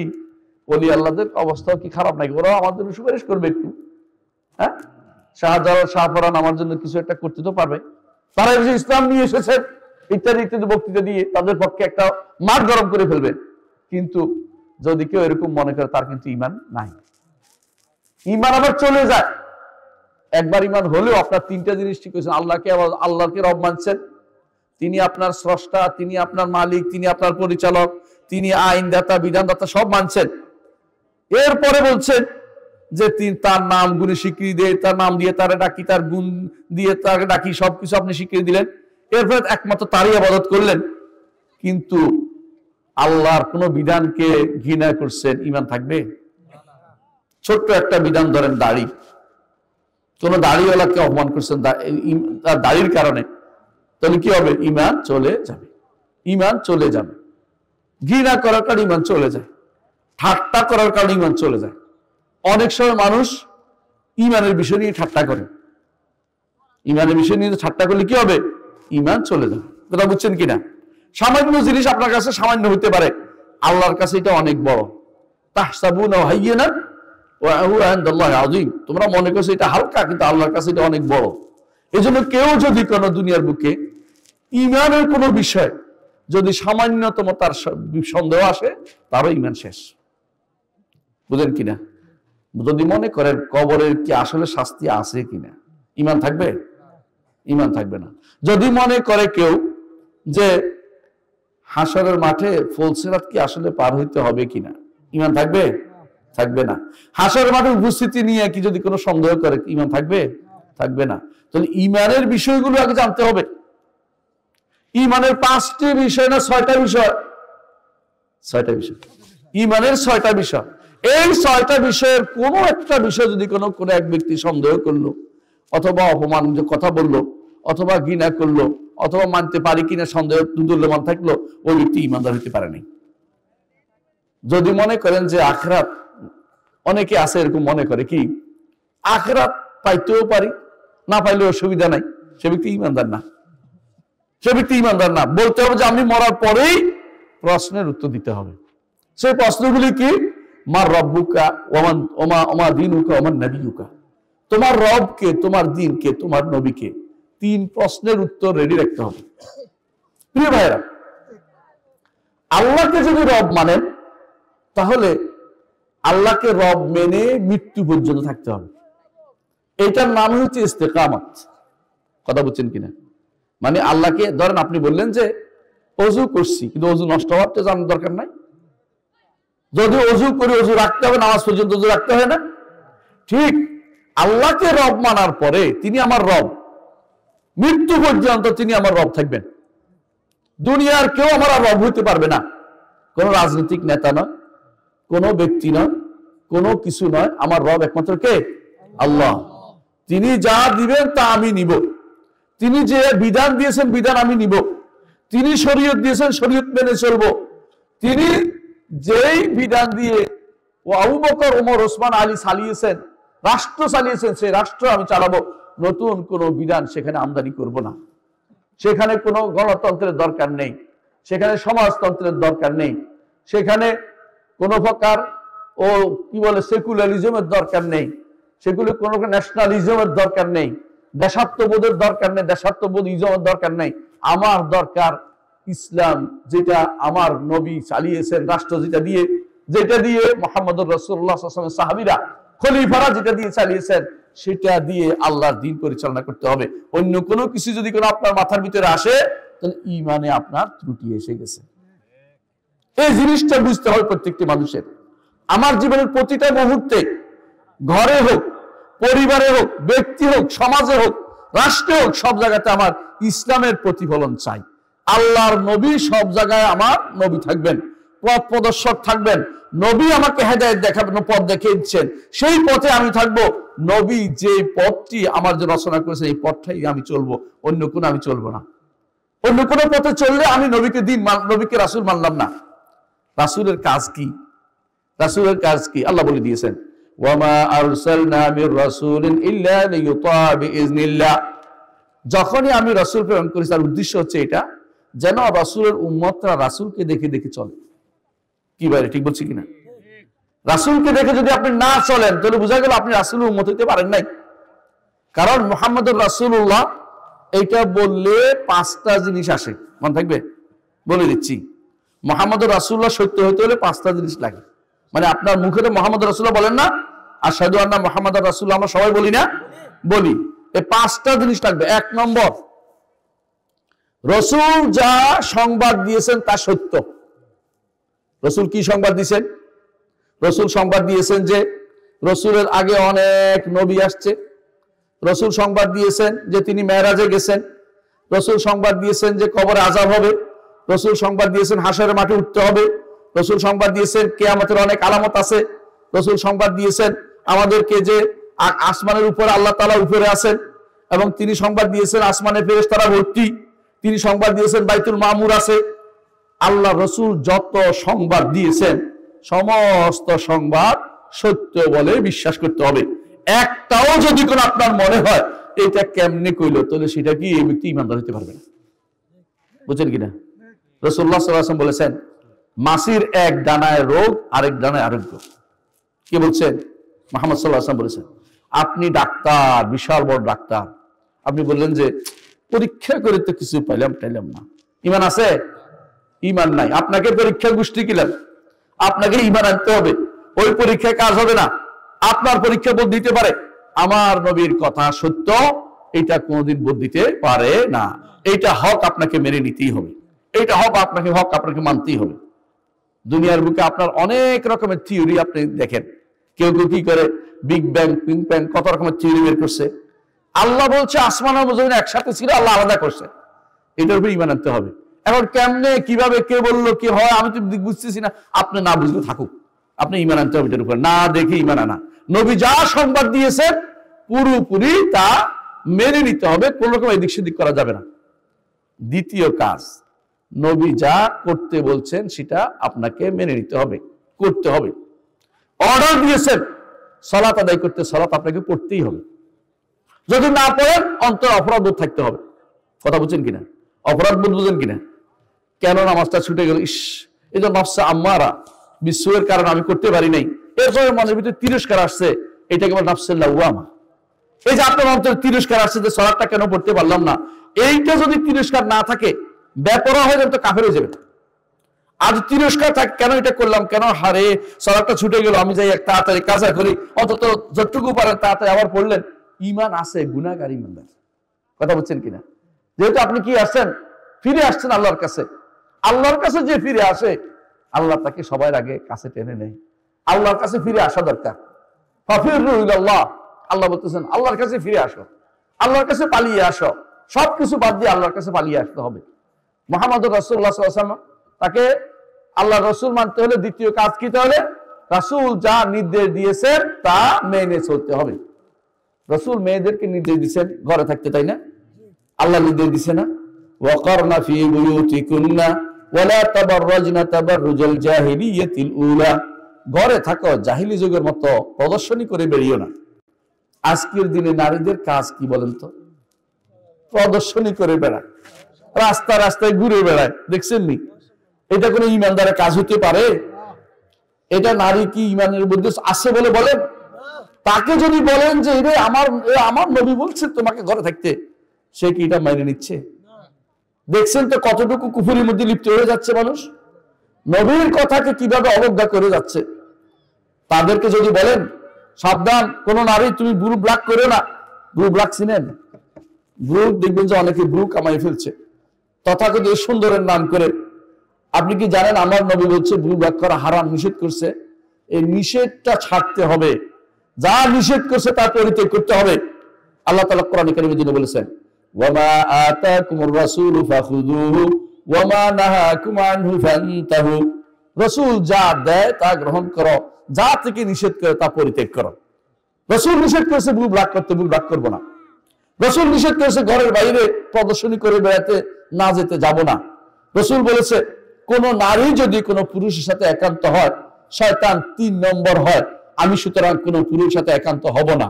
ওলি আল্লাহদের অবস্থাও কি খারাপ নাকি? ওরা আমার জন্য সুপারিশ করবে একটু, হ্যাঁ, শাহজালাল শাহপরান আমার জন্য কিছু একটা করতে তো পারবে। তারা যে ইসলাম নিয়ে এসেছে ইত্যাদি ইত্যাদি বক্তৃতা দিয়ে তাদের পক্ষে একটা মাঠ গরম করে ফেলবে। কিন্তু যদি কেউ এরকম মনে করে, তার কিন্তু ঈমান নাই। ঈমান আবার চলে যায়। একবার ঈমান হলেও আপনার তিনটা জিনিস ঠিক হয়েছে। আল্লাহকে রব মানছেন, তিনি আপনার স্রষ্টা, তিনি আপনার মালিক, তিনি আপনার পরিচালক, তিনি আইনদাতা, বিধানদাতা, সব মানছেন। এরপরে বলছেন যে তার নাম গুণে স্বীকৃতি দিয়ে, তার নাম দিয়ে তারা ডাকি, তার গুণ দিয়ে তাকে ডাকি, সবকিছু আপনি স্বীকৃতি দিলেন। এরপরে একমাত্র তারই ইবাদত করলেন। কিন্তু আল্লাহর কোন বিধানকে ঘৃণা করছেন, ঈমান থাকবে? ছোট্ট একটা বিধান ধরেন, দাড়ি, কোন দাড়িওয়ালাকে অপমান করছেন তার দাড়ির কারণে, তাহলে কি হবে? ঈমান চলে যাবে। ঈমান চলে যাবে। ঘৃণা করার কারণে ঈমান চলে যায়, ঠাট্টা করার কারণে ঈমান চলে যায়। অনেক সময় মানুষ ঈমানের বিষয় নিয়ে ঠাট্টা করে। ঈমানের বিষয় নিয়ে ঠাট্টা করলে কি হবে? ঈমান চলে যাবে। কথা বুঝছেন কিনা? সামান্য জিনিস আপনার কাছে সামান্য হতে পারে, আল্লাহর কাছে এটা অনেক বড়। তাহসাবুনাহু হায়্যানান ওয়া হুয়া ইনদাল্লাহি আযীম। তোমরা মনে করছো এটা হালকা, কিন্তু আল্লাহর কাছে এটা অনেক বড়। এজন্য কেউ যদি কোনো দুনিয়ার বুকে ঈমানের কোনো বিষয় যদি সামান্যতম তার সন্দেহ আসে, তারও ঈমান শেষ। বুঝেন কিনা? যদি মনে করেন কবরের কি আসলে শাস্তি আছে কিনা, ঈমান থাকবে? ঈমান থাকবে না। যদি মনে করে কেউ যে হাসরের মাঠে ফুলসিরাত কি আসলে পার হইতে হবে কিনা, ঈমান থাকবে? থাকবে না। হাসরের মাঠে উপস্থিতি নিয়ে কি যদি কোনো সন্দেহ করে, ঈমান থাকবে? থাকবে না। তাহলে ঈমানের বিষয়গুলো আগে জানতে হবে। ঈমানের 5টি বিষয় না 6টা বিষয়? 6টা বিষয়। ঈমানের 6টা বিষয়। এই 6টা বিষয়ের কোনো একটা বিষয় যদি কোনো এক ব্যক্তি সন্দেহ করলো, অথবা অপমান কথা বললো, অথবা ঘৃণা করলো, অথবা মানতে পারি কিনা সন্দেহ দুর্লমান থাকলো, ওই ব্যক্তি ঈমানদার হতে পারে নাই। যদি মনে করেন যে আখিরাত, অনেকে আছে এরকম মনে করে কি আখিরাত পাইতেও পারি, না পাইলে অসুবিধা নাই, সে ব্যক্তি ঈমানদার না। সে ব্যক্তি ঈমানদার না। বলতে হবে যে আমি মরার পরেই প্রশ্নের উত্তর দিতে হবে। সেই প্রশ্নগুলি কি? মার রব্বুকা ওমা দীনুকা ওমা নবিয়ুকা। তোমার রবকে, তোমার দ্বীনকে, তোমার নবীকে, 3 প্রশ্নের উত্তর রেডি রাখতে হবে। প্রিয় ভাইরা, আল্লাহকে যদি রব মানেন, তাহলে আল্লাহকে রব মেনে মৃত্যু পর্যন্ত থাকতে হবে। এটার নাম হচ্ছে ইস্তেকামত। কথা বুঝছেন কিনা? মানে আল্লাহকে ধরেন আপনি বললেন যে অজু করছি, কিন্তু অজু নষ্ট হওয়ার তো জানার দরকার নাই। যদি অজু করে অজু রাখতে হবে, নামাজ পর্যন্ত অজু রাখতে হয় না? ঠিক আল্লাহকে রব মানার পরে তিনি আমার রব, মৃত্যু পর্যন্ত তিনি আমার রব থাকবেন। দুনিয়ার কেউ আমার রব হইতে পারবে না। কোন রাজনৈতিক নেতা নয়, কোন ব্যক্তি নয়, কোনো কিছু নয়। আমার রব একমাত্র কে? আল্লাহ। তিনি যা দিবেন তা আমি নিব। তিনি যে বিধান দিয়েছেন বিধান আমি নিব। তিনি শরীয়ত দিয়েছেন শরীয়ত মেনে চলবো। তিনি যেই বিধান দিয়ে ও আবু বকর ওমর ওসমান আলী চালিয়েছেন, রাষ্ট্র চালিয়েছেন, সেই রাষ্ট্র আমি চালাবো। নতুন কোনো বিধান সেখানে আমদানি করব না। সেখানে কোনো গণতন্ত্রের দরকার নেই, সেখানে সমাজতন্ত্রের দরকার নেই, সেখানে কোনো প্রকার ও কি বলে সেকুলারিজমের দরকার নেই, সেগুলো কোনো ন্যাশনালিজমের দরকার নেই, দেশাত্মবোধের দরকার নেই, দেশাত্মবোধ ইজমের দরকার নেই। আমার দরকার ইসলাম, যেটা আমার নবী চালিয়েছেন, রাষ্ট্র যেটা দিয়ে মুহাম্মদুর রাসূলুল্লাহ সাল্লাল্লাহু আলাইহি ওয়াসাল্লাম সাহাবীরা খলিফারা যেটা দিয়ে চালিয়েছেন, সেটা দিয়ে আল্লাহর দ্বীন পরিচালনা করতে হবে। অন্য কোনো কিছু যদি কোনো আপনার মাথার ভিতরে আসে, তাহলে ঈমানে আপনার ত্রুটি এসে গেছে। এই জিনিসটা বুঝতে হবে প্রত্যেকটি মানুষের। আমার জীবনের প্রতিটা মুহূর্তে, ঘরে হোক, পরিবারে হোক, ব্যক্তি হোক, সমাজে হোক, রাষ্ট্রে হোক, সব জায়গাতে আমার ইসলামের প্রতিফলন চাই। আল্লাহর নবী সব জায়গায় আমার নবী থাকবেন, পথ প্রদর্শক থাকবেন। নবী আমাকে হেদায়েত দেখাবেন, পথ দেখিয়ে দিচ্ছেন, সেই পথে আমি থাকবো। নবী যে পথটি আমার যে রচনা করেছেন, এই পথটাই আমি চলবো, অন্য কোনো আমি চলবো না। অন্য কোনো পথে চললে আমি নবীকে রাসূল মানলাম না। রাসূলের কাজ কি? রাসূলের কাজ কি? আল্লাহ বলে দিয়েছেন, ওয়ামা আরসালনা মির রাসূলিন ইল্লা লিইউতা বিইজনিল্লাহ। যখনই আমি রাসূল প্রেরণ করি, তার উদ্দেশ্য হচ্ছে এটা, যেন রাসূলের উম্মতরা রাসূলকে দেখে দেখে চলে। কি বাইরে ঠিক বলছি কিনা? রাসূলকে দেখে যদি আপনি না চলেন, তাহলে বোঝা গেল আপনি রাসূলের উম্মত হইতে পারেন নাই। কারণ মুহাম্মদুর রাসূলুল্লাহ এইটা বললে 5টা জিনিস আসে, মনে থাকবে? বলে দিচ্ছি। মুহাম্মদুর রাসূলুল্লাহ সত্য হইতে হলে 5টা জিনিস লাগে। মানে আপনার মুখে তো মুহাম্মদুর রাসূলুল্লাহ বলেন না, আশহাদু আন্না মুহাম্মাদুর রাসূলুল্লাহ আমরা সবাই বলি না? বলি। এই 5টা জিনিস লাগবে। 1 নম্বর, রাসূল যা সংবাদ দিয়েছেন তা সত্য। রাসূল কি সংবাদ দিয়েছেন? রাসূল সংবাদ দিয়েছেন যে রাসূলের আগে অনেক নবী আসছে। রাসূল সংবাদ দিয়েছেন যে তিনি মেরাজে গেছেন। রাসূল সংবাদ দিয়েছেন যে কবরে আযাব হবে। রাসূল সংবাদ দিয়েছেন হাশরের মাঠে উঠতে হবে। রাসূল সংবাদ দিয়েছেন কিয়ামতের অনেক আলামত আছে। রাসূল সংবাদ দিয়েছেন আমাদেরকে যে আসমানের উপরে আল্লাহ তাআলা উপরে আছেন, এবং তিনি সংবাদ দিয়েছেন আসমানে ফেরেশতারা ভর্তি। তিনি সংবাদ দিয়েছেন বাইতুল মামুর আছে। আল্লাহ রাসূল যত সংবাদ দিয়েছেন, সমস্ত সংবাদ সত্য বলে বিশ্বাস করতে হবে। একটাও যদি কোনো আপনার মনে হয় এটা কেমনে কইলো, তাহলে সেটা কি এই ব্যক্তি ঈমানদার হতে পারবে না। বুঝছেন কিনা? রাসূলুল্লাহ সাল্লাল্লাহু আলাইহি ওয়াসাল্লাম বলেছেন, মাছির এক ডানায় রোগ, আরেক ডানায় আরোগ্য। কি বলছেন? মুহাম্মদ সাল্লাল্লাহু আলাইহি ওয়াসাল্লাম বলেছেন, আপনি ডাক্তার, বিশাল বড় ডাক্তার, আপনি বললেন যে পরীক্ষা করে তো কিছু পাইলাম না, ঈমান আছে? ঈমান নাই। আপনাকে পরীক্ষা গোষ্ঠী কিলাম, আপনাকে ঈমান আনতে হবে। ওই পরীক্ষায় কাজ হবে না। আপনার পরীক্ষা বোধ দিতে পারে, আমার নবীর কথা সত্য, এটা কোনোদিন বোধ দিতে পারে না। এইটা হক, আপনাকে মেনে নিতেই হবে। এইটা হক আপনাকে মানতেই হবে। দুনিয়ার বুকে আপনার অনেক রকমের থিওরি আপনি দেখেন। কেউ কি করে বিগ ব্যাং, পিং ব্যাং, কত রকমের থিওরি বের করছে। আল্লাহ বলছে আসমান আর জমিন একসাথে ছিল, আল্লাহ আলাদা করছে। এটার উপর ঈমান আনতে হবে। এখন কেমনে, কিভাবে, কে বললো, কি হয়, আমি তো বুঝতেছি না। আপনি না বুঝলে থাকুক, আপনি ঈমান আনতে হবে এটার উপর। না দেখে ঈমান আনা। নবী যা সংবাদ দিয়েছেন পুরোপুরি তা মেনে নিতে হবে, কোন রকম এদিক সেদিক করা যাবে না। দ্বিতীয় কাজ, নবী যা করতে বলছেন সেটা আপনাকে মেনে নিতে হবে, করতে হবে। অর্ডার দিয়েছেন সালাত আদায় করতে, সালাত আপনাকে পড়তেই হবে। যদি না পড়েন অন্তর অপরাধবোধ থাকতে হবে। কথা বুঝছেন কিনা? অপরাধবোধ বুঝেন কিনা? কেন নামাজটা ছুটে গেল, ইস, এই যে নফসে আম্মারা, বিশ্বয়ের কারণে আমি করতে পারি নাই, এরপরে মনের ভিতরে তিরস্কার আসছে, এটা কেবল নফসে লাওয়ামা। এই যে আপনার অন্তরে তিরস্কার আসছে যে সালাতটা কেন পড়তে পারলাম না, এইটা যদি তিরস্কার না থাকে, বেপরোয়া হয়ে যাবে, তো কাফের হয়ে যাবে। আজ তিরস্কার থাকে, কেন এটা করলাম, কেন হারে সালাতটা ছুটে গেল, আমি যাই এক তাড়াতাড়ি কাজা করি, অন্তত যতটুকু পারেন তাড়াতাড়ি আবার পড়লেন। ঈমান আছে, গুনাহগার ঈমানদার। কথা বুঝছেন কিনা? যেহেতু আপনি কি আসছেন, ফিরে আসছেন আল্লাহর কাছে। আল্লাহর কাছে যে ফিরে আসে, আল্লাহ তাকে সবার আগে কাছে টেনে নেয়। আল্লাহর কাছে ফিরে আসা দরকার। ফাফিরু ইলাল্লাহ, আল্লাহ বলতেছেন আল্লাহর কাছে ফিরে আসো, আল্লাহর কাছে পালিয়ে আসো। সবকিছু বাদ দিয়ে আল্লাহর কাছে পালিয়ে আসতে হবে। মুহাম্মদ রাসূলুল্লাহ সাল্লাল্লাহু আলাইহি ওয়াসাল্লাম, তাকে আল্লাহ রাসূল মানতে হলে দ্বিতীয় কাজ কি? তাহলে রাসূল যা নির্দেশ দিয়েছেন তা মেনে চলতে হবে। রাসূল মেয়েদেরকে নির্দেশ দিচ্ছেন ঘরে থাকতে, তাই না? আল্লাহ নির্দেশ দিছে না, ওয়াকারনা ফি বুয়ুতিকুন্না ওয়ালা তাবাররাজনা তাবাররুজাল জাহিলিয়াতিল উলা, ঘরে থাকো, জাহিলি যুগের মতো প্রদর্শনী করে বেরিও না। আজকের দিনে নারীদের কাজ কি বলেন তো? প্রদর্শনী করে বেড়ায়, রাস্তা রাস্তায় ঘুরে বেড়ায়, দেখছেন নি? এটা কোনো ইমানদারের কাজ হতে পারে? এটা নারী কি ইমানের মধ্যে আছে বলে বলেন? তাকে যদি বলেন যে আমার নবী বলছে তোমাকে ঘরে থাকতে, সে কি এটা মেনে নিচ্ছে? দেখছেন তো কতটুকু কুফুরির মধ্যে লিপ্ত হয়ে যাচ্ছে মানুষ, নবীর কথাকে কিভাবে অবজ্ঞা করে যাচ্ছে। তাদেরকে যদি বলেন সাবধান, কোন নারী তুমি ব্লু ব্ল্যাক করো না, ব্লু ব্ল্যাক চিনেন? ব্লু দেখবেন যে অনেকে ব্লু কামাই ফেলছে তথাকথিত সুন্দরের নাম করে। আপনি কি জানেন আমার নবী বলছে ব্লু ব্ল্যাক করা হারাম, নিষেধ করছে। এই নিষেধটা ছাড়তে হবে, যা নিষেধ করছে তা পরিত্যাগ করতে হবে। আল্লাহ তাআলা কোরআনে কারীমে যিনি বলেছেন ওয়ামা আতাকুমুর রাসূলু ফাখুযুহু ওয়ামা নাহাকুম আনহু ফান্তাহু, রাসূল যা দেয় তা গ্রহণ করো, যা থেকে নিষেধ করে তা পরিত্যাগ করো। রাসূল নিষেধ করেছে ব্লু ব্ল্যাক করতে, ব্লু ব্ল্যাক করব না। রাসূল নিষেধ করেছে ঘরের বাইরে প্রদর্শনী করে বেড়াতে না যেতে, যাব না। রাসূল বলেছে কোন নারী যদি কোনো পুরুষের সাথে একান্ত হয় শয়তান 3 নম্বর হয়, আমি সুতরাং কোনো পুরুষের সাথে একান্ত হব না,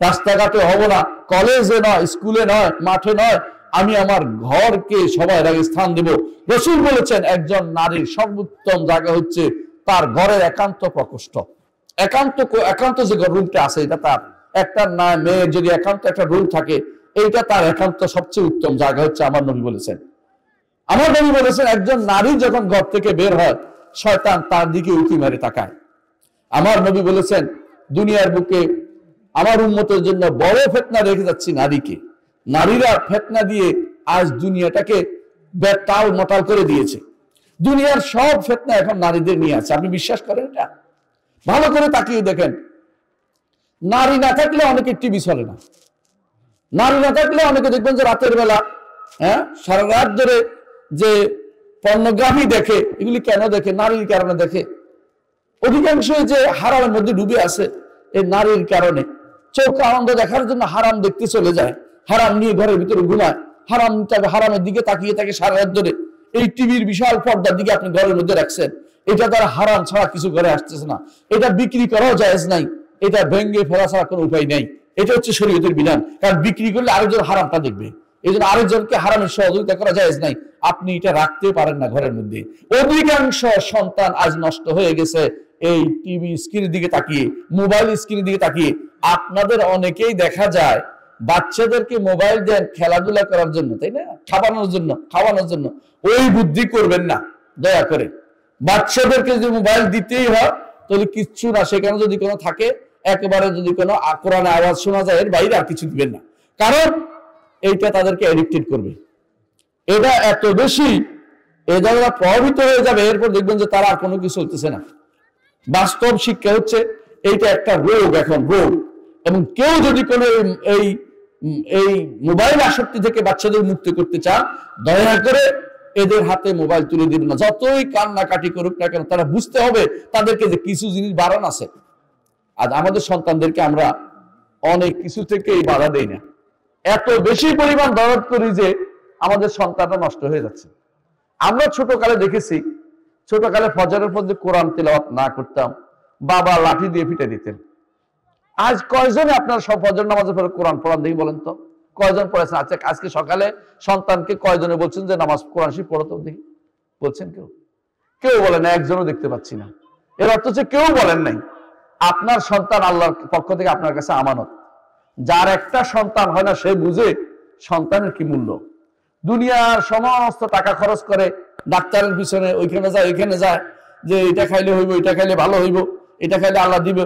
রাস্তাঘাটে হব না, কলেজে নয়, স্কুলে নয়, মাঠে নয়, আমি আমার ঘরকে সবার আগে স্থান দেব। রাসূল বলেছেন একজন নারীর সর্বোত্তম জায়গা হচ্ছে তার ঘরের একান্ত প্রকোষ্ঠ। একান্ত যে রুমটা আছে এটা তার, একটা মেয়ের যদি একান্ত একটা রুম থাকে, এইটা তার একান্ত সবচেয়ে উত্তম জায়গা হচ্ছে, আমার নবী বলেছেন। আমার নবী বলেছেন একজন নারী যখন ঘর থেকে বের হয় শয়তান তার দিকে উঁকি মেরে তাকায়। আমার নবী বলেছেন দুনিয়ার বুকে আমার উম্মতের জন্য বড় ফিতনা রেখে যাচ্ছি নারীকে। নারীরা ফিতনা দিয়ে আজ দুনিয়াটাকে বেতাল মতাল করে দিয়েছে। দুনিয়ার সব ফিতনা এখন নারীদের নিয়ে আছে। আপনি বিশ্বাস করেন এটা? ভালো করে তাকিয়ে দেখেন, নারী না থাকলে অনেকে টিভি চলে না, নারী না থাকলে অনেকে দেখবেন যে রাতের বেলা সারা রাত ধরে যে পর্নোগ্রাফি দেখে। এগুলি কেন দেখে? নারীর কারণে দেখে। অধিকাংশ যে হারামের মধ্যে ডুবে আছে এই নারীর কারণে। চোখ আনন্দ দেখার জন্য হারাম দেখতে চলে যায়, হারাম নিয়ে ঘরের ভিতরে ঘুমায়, হারামের দিকে তাকিয়ে থাকে সারা রাত ধরে। এই টিভির বিশাল পর্দার দিকে আপনি ঘরের মধ্যে রাখছেন, এটা দ্বারা হারাম ছাড়া কিছু ঘরে আসতেছে না। এটা বিক্রি করাও জায়েজ নাই, এটা ভেঙ্গে ফেলা ছাড়া কোনো উপায় নাই। এটা হচ্ছে শরীয়তের বিধান, কারণ বিক্রি করলে আরেকজন হারামটা দেখবে, এই জন্য আরেকজনকে হারামের সহযোগিতা করা জায়েজ নাই। আপনি এটা রাখতে পারেন না ঘরের মধ্যে। অধিকাংশ সন্তান আজ নষ্ট হয়ে গেছে এই টিভি স্ক্রিনের দিকে তাকিয়ে, মোবাইল স্ক্রিনের দিকে তাকিয়ে। আপনাদের অনেকেই দেখা যায় বাচ্চাদেরকে মোবাইল দেন খেলাধুলা করার জন্য, তাই না? খাওয়ানোর জন্য। ওই বুদ্ধি করবেন না দয়া করে। বাচ্চাদেরকে যদি মোবাইল দিতেই হয় তাহলে কিচ্ছু না, সেখানে যদি কোনো থাকে একেবারে যদি কোনো কোরআনের আওয়াজ শোনা যায় এর বাইরে আর কিছু দিবেন না, কারণ এইটা তাদেরকে এডিক্টেড করবে। এটা এত বেশি এটা প্রভাবিত হয়ে যাবে, এরপর দেখবেন যে তারা আর কোনো কিছু চলতেছে না। বাস্তব শিক্ষা হচ্ছে এইটা একটা রোগ, এখন রোগ। এবং কেউ যদি কোনো এই মোবাইল আসক্তি থেকে বাচ্চাদের মুক্ত করতে চান, দয়া করে এদের হাতে মোবাইল তুলে দিবেন না। যতই কান্নাকাটি করুক না কেন, তারা বুঝতে হবে তাদেরকে যে কিছু জিনিস বারণ আছে। আজ আমাদের সন্তানদেরকে আমরা অনেক কিছু থেকেই বাধা দেই না, এত বেশি পরিমাণ দরদ করি যে আমাদের সন্তানরা নষ্ট হয়ে যাচ্ছে। আমরা ছোটকালে দেখেছি, ছোটকালে ফজরের পর যে কোরআন তেলাওয়াত না করতাম, বাবা লাঠি দিয়ে পিটে দিতেন। আজ কয়জনে আপনার সব ফজর নামাজের পরে কোরআন পড়ান দেখি বলেন তো? কয়জন পড়েছেন? আচ্ছা, আজকে সকালে সন্তানকে কয়জনে বলছেন যে নামাজ কোরআন শরীফ পড়ো তো দেখি? বলছেন কেউ? কেউ বলেন না, একজনও দেখতে পাচ্ছি না। এর অর্থ হচ্ছে কেউ বলেন নাই। আপনার সন্তান আল্লাহর পক্ষ থেকে আপনার কাছে আমানত। যার একটা সন্তান হয় না সে বুঝে সন্তানের কি মূল্য। দুনিয়ার সমস্ত টাকা খরচ করে ডাক্তারের পিছনে, ওইখানে যায় যে এটা খাইলে হইব, এটা খাইলে ভালো হইব, এটা খাইলে আল্লাহ দিবে।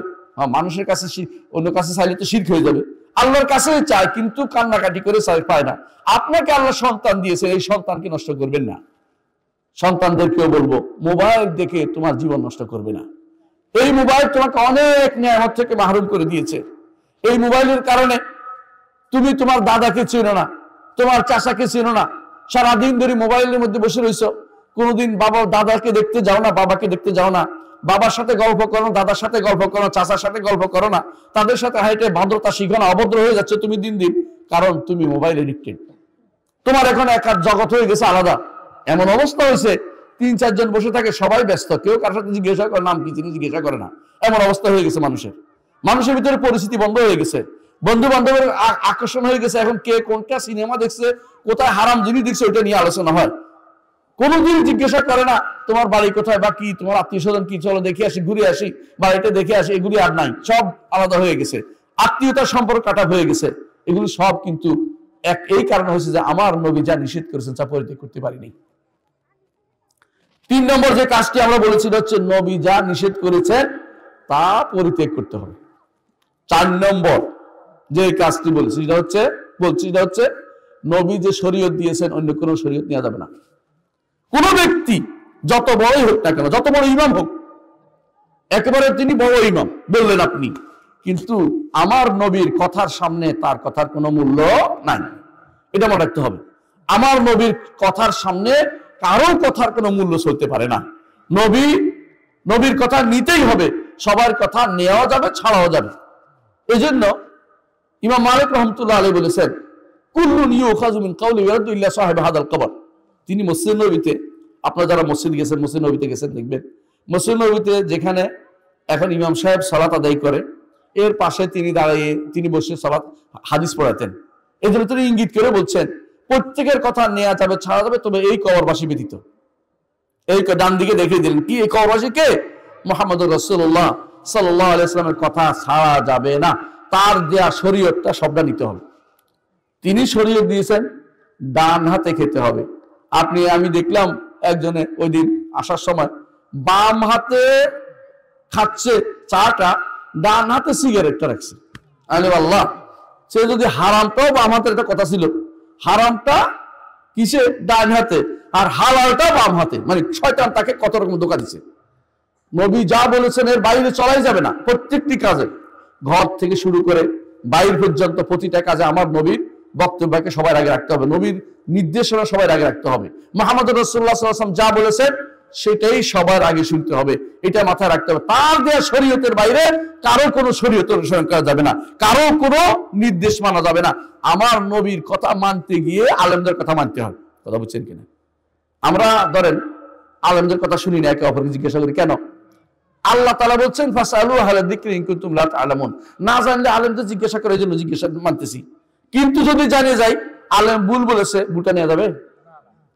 মানুষের কাছে অন্য কাছে চাইলে তো শিরক হয়ে যাবে। আল্লাহর কাছে চায় কিন্তু কান্নাকাটি করে পায় না। আপনাকে আল্লাহ সন্তান দিয়েছে, এই সন্তানকে নষ্ট করবেন না। সন্তানদেরকেও বলবো মোবাইল দেখে তোমার জীবন নষ্ট করবে না। এই মোবাইল তোমাকে অনেক নিয়ামত থেকে মাহরুম করে দিয়েছে। এই মোবাইলের কারণে তুমি তোমার দাদাকে চেনো না, তোমার চাচাকে চেনো না, সারাদিন ধরে মোবাইলের মধ্যে বসে রয়েছো। কোনোদিন বাবা দাদাকে দেখতে যাও না, বাবাকে দেখতে যাও না, বাবার সাথে গল্প করো, দাদার সাথে গল্প করো, চাচার সাথে গল্প করো না, তাদের সাথে হাইটে ভদ্রতা শিখো না, অভদ্র হয়ে যাচ্ছে তুমি দিন দিন, কারণ তুমি মোবাইল এডিক্টেড। তোমার এখন এক জগৎ হয়ে গেছে আলাদা। এমন অবস্থা হয়েছে 3-4 জন বসে থাকে, সবাই ব্যস্ত, কেউ কার সাথে জিজ্ঞাসা করে নাম কি তিনি জিজ্ঞাসা করে না, এমন অবস্থা হয়ে গেছে মানুষের ভিতরে পরিস্থিতি বন্ধ হয়ে গেছে, বন্ধু বান্ধবের আকর্ষণ হয়ে গেছে। এখন কে কোনটা সিনেমা দেখছে, কোথায় হারাম জিনিস দেখছে, ওইটা নিয়ে আলোচনা হয়। কোনোদিন জিজ্ঞাসা করে না তোমার বাড়ি কোথায় বা কি, তোমার আত্মীয় স্বজন কি, চলো দেখে আসি, ঘুরে আসি, বাড়িটা দেখে আসি, এগুলি আর নাই, সব আলাদা হয়ে গেছে, আত্মীয়তার সম্পর্ক কাটা হয়ে গেছে। এগুলি সব কিন্তু এই কারণে হয়েছে যে আমার নবী যা নিষেধ করেছেন তা পরিত্যাগ করতে পারিনি। 3 নম্বর যে কাজটি আমরা বলেছি হচ্ছে নবী যা নিষেধ করেছেন তা পরিত্যাগ করতে হবে। 4 নম্বর যে কাজটি বলছি সেটা হচ্ছে নবী যে শরীয়ত দিয়েছেন অন্য কোনো শরীয়ত নেওয়া যাবে না। কোন ব্যক্তি যত বড়ই হোক না কেন, যত বড় ইমাম হোক, একেবারে তিনি বড় ইমাম বললেন আপনি, কিন্তু আমার নবীর কথার সামনে তার কথার কোনো মূল্য নাই, এটা মনে রাখতে হবে। আমার নবীর কথার সামনে কারো কথার কোনো মূল্য চলতে পারে না। নবীর কথা নিতেই হবে, সবার কথা নেওয়া যাবে, ছাড়াও যাবে। এই জন্য ইমাম মালিক রহমতুল্লাহ আলাইহি বলেছেন কুল্লুন ইউখাযু মিন কাওলি ওয়ারাদু ইল্লা সাহিব হাদাল কবর। তিনি মসজিদ নববীতে, আপনারা যারা মসজিদ গেছেন, মসজিদ নববীতে গেছেন দেখবেন, মসজিদ নববীতে যেখানে এখন ইমাম সাহেব সালাত আদায় করে, এর পাশে তিনি দাঁড়িয়ে তিনি বসে সালাত হাদিস পড়াতেন। এই জন্য তিনি ইঙ্গিত করে বলছেন প্রত্যেকের কথা নেওয়া যাবে, ছাড়া যাবে, তবে এই কবরবাসী ব্যতীত। এই ডান দিকে দেখিয়ে দিলেন কি, এই কবরবাসী কে? মুহাম্মদুর রাসূলুল্লাহ সাল্লাল্লাহু আলাইহি ওয়াসাল্লামের কথা ছাড়া যাবে না, তার দেয়া শরীয়তটা সবটা নিতে হবে। তিনি শরীয়ত দিয়েছেন ডান হাতে খেতে হবে। আমি দেখলাম একজনে ওই দিন আসার সময় বাম হাতে খাচ্ছে চাটা, ডান হাতে সিগারেটটা রাখছে। আল্লাহ, সে যদি হারামটাও বাম হাতের, একটা কথা ছিল, হারামটা কিসে? ডান হাতে, আর হালালটা বাম হাতে। মানে শয়তান তাকে কত রকম ধোঁকা দিচ্ছে। নবী যা বলেছেন এর বাইরে চলাই যাবে না। প্রত্যেকটি কাজে, ঘর থেকে শুরু করে বাইরে পর্যন্ত প্রতিটা কাজে আমার নবীর বক্তব্যকে সবার আগে রাখতে হবে, নবীর নির্দেশনা সবার আগে রাখতে হবে। মুহাম্মদ রাসূলুল্লাহ সাল্লাল্লাহু আলাইহি ওয়াসাল্লাম যা বলেছেন সেটাই সবার আগে শুনতে হবে, এটা মাথায় রাখতে হবে। তার দেয়া শরীয়তের বাইরে কারো কোনো শরীয়ত অনুসরণ করা যাবে না, কারো কোনো নির্দেশ মানা যাবে না। আমার নবীর কথা মানতে গিয়ে আলেমদের কথা মানতে হবে। কথা বুঝছেন কিনা? আমরা ধরেন আলেমদের কথা শুনি না, একে অপরকে জিজ্ঞাসা করি কেন? আল্লাহ তাআলা বলছেন ফাসআলু আহলা যিকরি ইন কুনতুম লা তা'লামুন। না জানলে আলেমদের জিজ্ঞাসা করার জন্য জিজ্ঞাসা মানতেছি, কিন্তু যদি জানে যাই আলেম ভুল বলেছে, ভুলটা নেওয়া যাবে?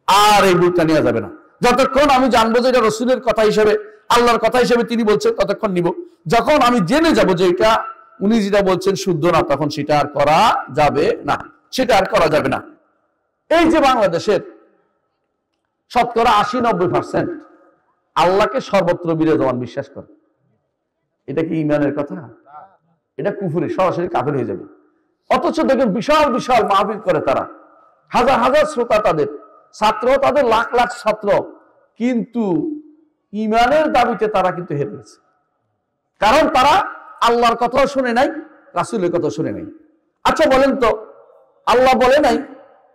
আর এই ভুলটা নেওয়া যাবে না। যতক্ষণ আমি জানবো যে এটা রাসূলের কথা হিসেবে, আল্লাহর কথা হিসেবে তিনি বলছেন, ততক্ষণ নিব। যখন আমি জেনে যাব যে এটা উনি যেটা বলছেন শুদ্ধ না, তখন সেটা আর করা যাবে না, সেটা আর করা যাবে না। এই যে বাংলাদেশের শতকরা 80-90% আল্লাহকে সর্বত্র বিরাজমান বিশ্বাস করে, এটা কি ঈমানের কথা? এটা কুফরি, সরাসরি কাফের হয়ে যাবে। অথচ দেখেন বিশাল বিশাল মাহফিল করে তারা, হাজার হাজার শ্রোতা তাদের, ছাত্র তাদের লাখ লাখ ছাত্র, কিন্তু ঈমানের দাবিতে তারা কিন্তু হেরে গেছে। কারণ তারা আল্লাহর কথাও শুনে নাই, রাসূলের কথাও শুনে নাই। আচ্ছা বলেন তো, আল্লাহ বলে নাই